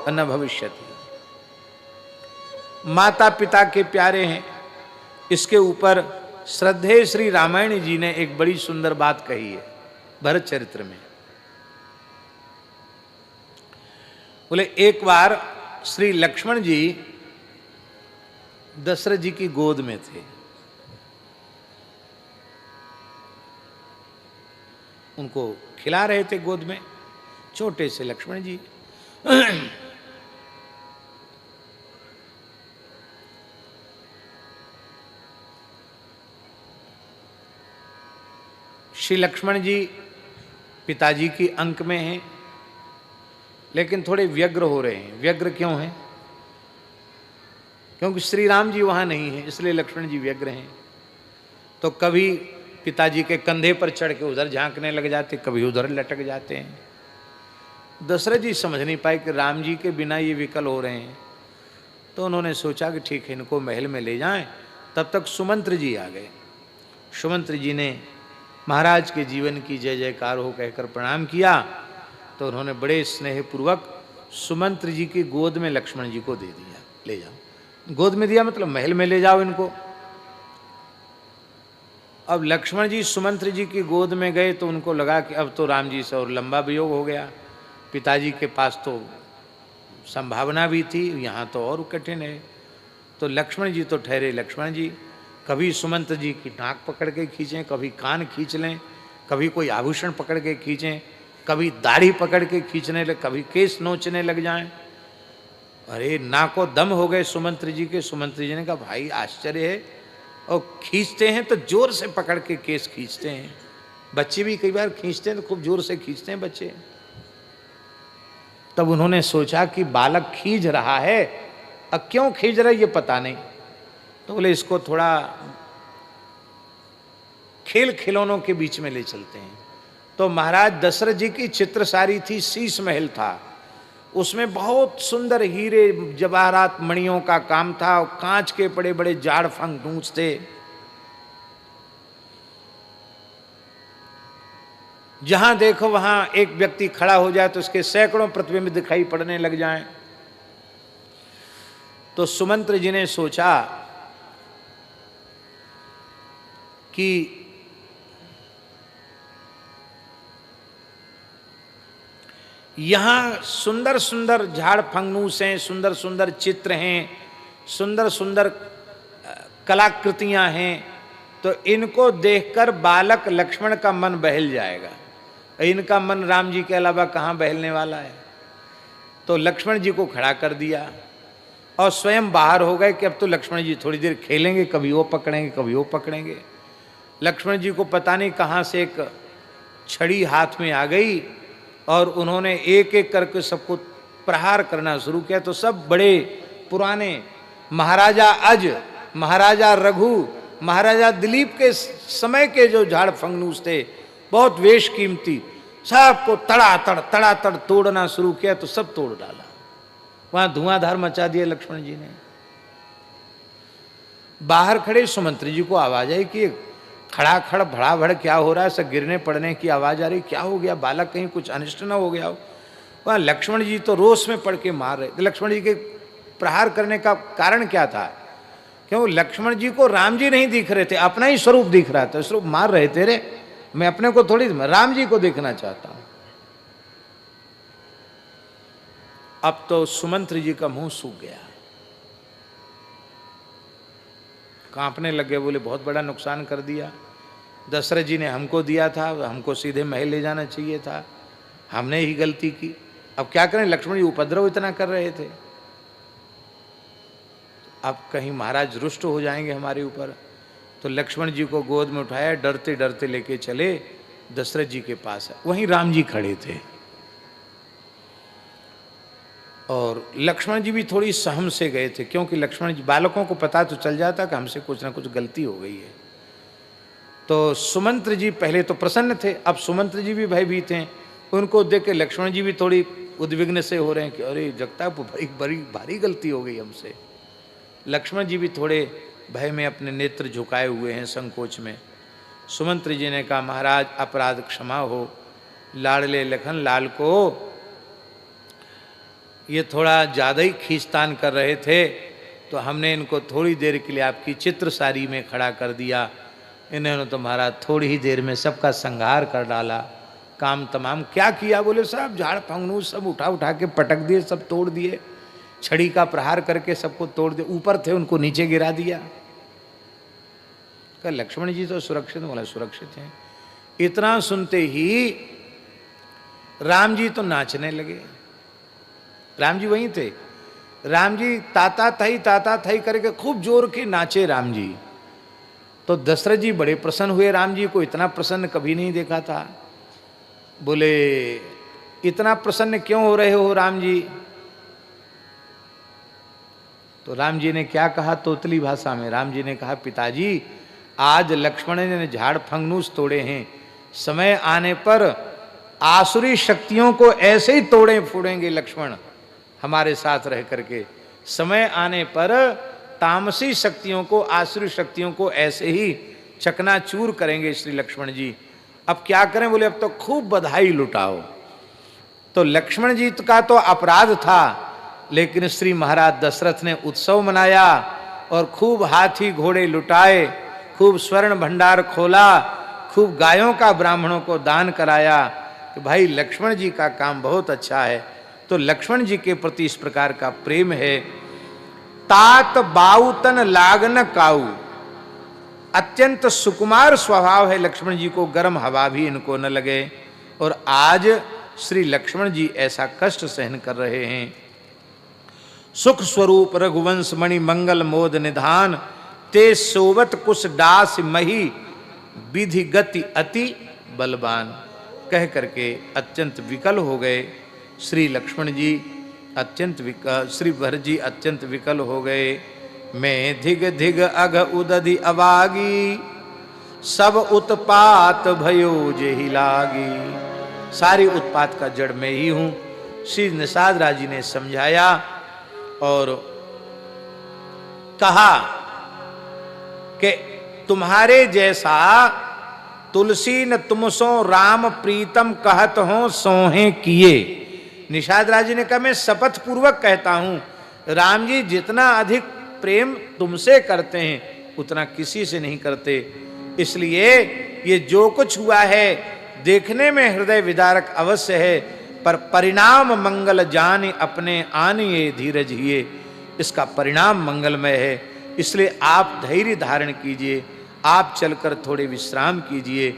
न भविष्यति। माता पिता के प्यारे हैं। इसके ऊपर श्रद्धेय श्री रामायण जी ने एक बड़ी सुंदर बात कही है भरत चरित्र में। बोले, एक बार श्री लक्ष्मण जी दशरथ जी की गोद में थे। उनको खिला रहे थे गोद में, छोटे से लक्ष्मण जी। श्री लक्ष्मण जी पिताजी की अंक में हैं, लेकिन थोड़े व्यग्र हो रहे हैं। व्यग्र क्यों हैं? क्योंकि श्री राम जी वहां नहीं है, इसलिए लक्ष्मण जी व्यग्र हैं। तो कभी पिताजी के कंधे पर चढ़ के उधर झांकने लग जाते, कभी उधर लटक जाते हैं। दशरथ जी समझ नहीं पाए कि राम जी के बिना ये विकल हो रहे हैं। तो उन्होंने सोचा कि ठीक है, इनको महल में ले जाएं। तब तक सुमंत्र जी आ गए। सुमंत्र जी ने महाराज के जीवन की जय जयकार हो कहकर प्रणाम किया तो उन्होंने बड़े स्नेहपूर्वक सुमंत्र जी की गोद में लक्ष्मण जी को दे दिया, ले जाओ। गोद में दिया मतलब महल में ले जाओ इनको। अब लक्ष्मण जी सुमंत्र जी की गोद में गए तो उनको लगा कि अब तो राम जी से और लंबा वियोग हो गया, पिताजी के पास तो संभावना भी थी, यहाँ तो और कठिन है। तो लक्ष्मण जी तो ठहरे लक्ष्मण जी, कभी सुमंत्र जी की नाक पकड़ के खींचें, कभी कान खींच लें, कभी कोई आभूषण पकड़ के खींचें, कभी दाढ़ी पकड़ के खींचने लगे, कभी केस नोचने लग जाएं। अरे नाको दम हो गए सुमंत्र जी के। सुमंत्र जी ने कहा भाई आश्चर्य है, और खींचते हैं तो जोर से पकड़ के केस खींचते हैं। बच्चे भी कई बार खींचते हैं तो खूब जोर से खींचते हैं बच्चे। तब उन्होंने सोचा कि बालक खींच रहा है, अब क्यों खींच रहा है ये पता नहीं, तो बोले इसको थोड़ा खेल खिलौनों के बीच में ले चलते हैं। तो महाराज दशरथ जी की चित्रसारी थी, शीश महल था, उसमें बहुत सुंदर हीरे जवाहरात मणियों का काम था, और कांच के बड़े बड़े जाड़ फंगूस थे। जहां देखो वहां एक व्यक्ति खड़ा हो जाए तो उसके सैकड़ों प्रतिबिंब दिखाई पड़ने लग जाएं। तो सुमंत्र जी ने सोचा कि यहां सुंदर सुंदर झाड़ फंगूस हैं, सुंदर सुंदर चित्र हैं, सुंदर सुंदर कलाकृतियां हैं, तो इनको देखकर बालक लक्ष्मण का मन बहल जाएगा। इनका मन राम जी के अलावा कहां बहलने वाला है। तो लक्ष्मण जी को खड़ा कर दिया और स्वयं बाहर हो गए कि अब तो लक्ष्मण जी थोड़ी देर खेलेंगे, कभी वो पकड़ेंगे कभी वो पकड़ेंगे। लक्ष्मण जी को पता नहीं कहां से एक छड़ी हाथ में आ गई और उन्होंने एक एक करके सबको प्रहार करना शुरू किया। तो सब बड़े पुराने महाराजा अज, महाराजा रघु, महाराजा दिलीप के समय के जो झाड़ फंगूस थे, बहुत वेश कीमती, सबको तड़ातड़ तोड़ना शुरू किया। तो सब तोड़ डाला, वहां धुआंधार मचा दिया लक्ष्मण जी ने। बाहर खड़े सुमंत्र जी को आवाज आई कि खड़ाखड़ भड़ाभड़ क्या हो रहा है, सब गिरने पड़ने की आवाज आ रही, क्या हो गया, बालक कहीं कुछ अनिष्ट न हो गया हो। वहां लक्ष्मण जी तो रोष में पड़ के मार रहे थे। लक्ष्मण जी के प्रहार करने का कारण क्या था? क्यों लक्ष्मण जी को राम जी नहीं दिख रहे थे, अपना ही स्वरूप दिख रहा था। स्वरूप मार रहे थे, रे मैं अपने को थोड़ी, राम जी को देखना चाहता हूं। अब तो सुमंत्र जी का मुंह सूख गया, कांपने लगे, बोले बहुत बड़ा नुकसान कर दिया। दशरथ जी ने हमको दिया था, हमको सीधे महल ले जाना चाहिए था, हमने ही गलती की। अब क्या करें, लक्ष्मण जी उपद्रव इतना कर रहे थे, अब कहीं महाराज रुष्ट हो जाएंगे हमारे ऊपर। तो लक्ष्मण जी को गोद में उठाया, डरते डरते लेके चले दशरथ जी के पास। वहीं राम जी खड़े थे और लक्ष्मण जी भी थोड़ी सहम से गए थे, क्योंकि लक्ष्मण जी, बालकों को पता तो चल जाता कि हमसे कुछ ना कुछ गलती हो गई है। तो सुमंत्र जी पहले तो प्रसन्न थे, अब सुमंत्र जी भी भयभीत हैं। उनको देख के लक्ष्मण जी भी थोड़ी उद्विग्न से हो रहे हैं कि अरे जगता बड़ी भारी गलती हो गई हमसे। लक्ष्मण जी भी थोड़े भय में अपने नेत्र झुकाए हुए हैं, संकोच में। सुमंत्र जी ने कहा महाराज अपराध क्षमा हो, लाडले लखन लाल को ये थोड़ा ज़्यादा ही खींचतान कर रहे थे, तो हमने इनको थोड़ी देर के लिए आपकी चित्रसारी में खड़ा कर दिया। इन्होंने तो महाराज थोड़ी ही देर में सबका संहार कर डाला, काम तमाम। क्या किया? बोले साहब झाड़ फंगूस सब उठा के पटक दिए, सब तोड़ दिए, छड़ी का प्रहार करके सबको तोड़ दिया, ऊपर थे उनको नीचे गिरा दिया। कहा लक्ष्मण जी तो सुरक्षित? बोला सुरक्षित हैं। इतना सुनते ही राम जी तो नाचने लगे। राम जी वहीं थे, राम जी ताता थई करके खूब जोर के नाचे राम जी। तो दशरथ जी बड़े प्रसन्न हुए, राम जी को इतना प्रसन्न कभी नहीं देखा था। बोले इतना प्रसन्न क्यों हो रहे हो राम जी? तो राम जी ने क्या कहा तोतली भाषा में? राम जी ने कहा पिताजी आज लक्ष्मण ने झाड़ फंगूस तोड़े हैं, समय आने पर आसुरी शक्तियों को ऐसे ही तोड़े फोड़ेंगे लक्ष्मण हमारे साथ रह करके। समय आने पर तामसी शक्तियों को, आसुरी शक्तियों को ऐसे ही चकनाचूर करेंगे श्री लक्ष्मण जी। अब क्या करें? बोले अब तो खूब बधाई लुटाओ। तो लक्ष्मण जी का तो अपराध था, लेकिन श्री महाराज दशरथ ने उत्सव मनाया और खूब हाथी घोड़े लुटाए, खूब स्वर्ण भंडार खोला, खूब गायों का ब्राह्मणों को दान कराया कि भाई लक्ष्मण जी का काम बहुत अच्छा है। तो लक्ष्मण जी के प्रति इस प्रकार का प्रेम है। तात बाउतन लागन काऊ, अत्यंत सुकुमार स्वभाव है लक्ष्मण जी को, गर्म हवा भी इनको न लगे। और आज श्री लक्ष्मण जी ऐसा कष्ट सहन कर रहे हैं। सुख स्वरूप रघुवंश मणि मंगल मोद निधान, ते सोवत कुश दास मही विधि गति अति बलवान। कह करके अत्यंत विकल हो गए श्री लक्ष्मण जी, श्री भरत जी अत्यंत विकल हो गए। मैं धिग धिग अघ उदधि अवागी, सब उत्पात भयो जेहि लागी। सारी उत्पात का जड़ मैं ही हूं। श्री निषाद राज जी ने समझाया और कहा कि तुम्हारे जैसा तुलसी न तुमसो राम प्रीतम कहत हो सोहे किए। निषाद राज जी ने कहा मैं शपथ पूर्वक कहता हूं राम जी जितना अधिक प्रेम तुमसे करते हैं उतना किसी से नहीं करते। इसलिए ये जो कुछ हुआ है देखने में हृदय विदारक अवश्य है, पर परिणाम मंगल जाने अपने आने ये धीरज हिए। इसका परिणाम मंगलमय है। इसलिए आप धैर्य धारण कीजिए, आप चलकर थोड़े विश्राम कीजिए।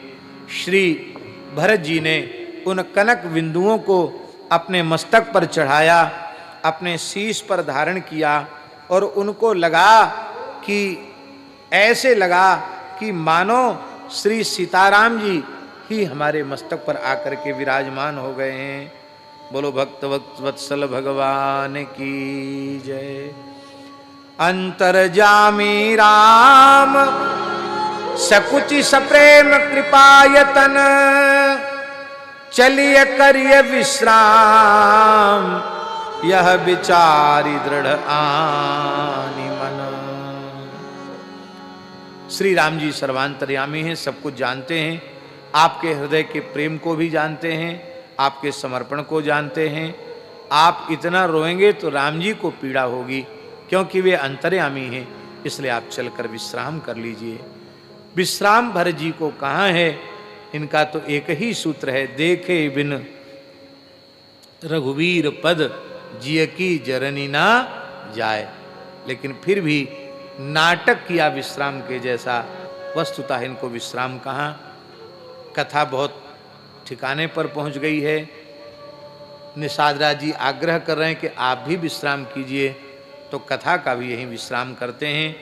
श्री भरत जी ने उन कनक बिंदुओं को अपने मस्तक पर चढ़ाया, अपने शीश पर धारण किया और उनको लगा कि ऐसे लगा कि मानो श्री सीताराम जी ही हमारे मस्तक पर आकर के विराजमान हो गए हैं। बोलो भक्त वत्सल भगवान की जय। अंतर्जामी राम सकुचि सप्रेम कृपायतन, चलिए करिए विश्राम यह विचारी दृढ़ आनि मन। श्री राम जी सर्वांतर्यामी हैं, सब कुछ जानते हैं, आपके हृदय के प्रेम को भी जानते हैं, आपके समर्पण को जानते हैं। आप इतना रोएंगे तो राम जी को पीड़ा होगी, क्योंकि वे अंतर्यामी हैं। इसलिए आप चलकर विश्राम कर लीजिए। विश्राम भरत जी को कहाँ है? इनका तो एक ही सूत्र है, देखे बिन रघुवीर पद जिय की जरनी ना जाए। लेकिन फिर भी नाटक किया विश्राम के जैसा। वस्तुतः इनको विश्राम कहाँ, कथा बहुत ठिकाने पर पहुंच गई है। निषाद राज जी आग्रह कर रहे हैं कि आप भी विश्राम कीजिए, तो कथा का भी यहीं विश्राम करते हैं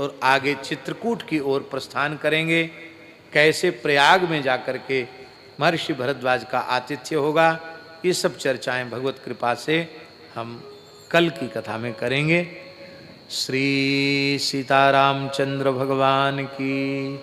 और आगे चित्रकूट की ओर प्रस्थान करेंगे। कैसे प्रयाग में जाकर के महर्षि भरद्वाज का आतिथ्य होगा, ये सब चर्चाएं भगवत कृपा से हम कल की कथा में करेंगे। श्री सीतारामचंद्र भगवान की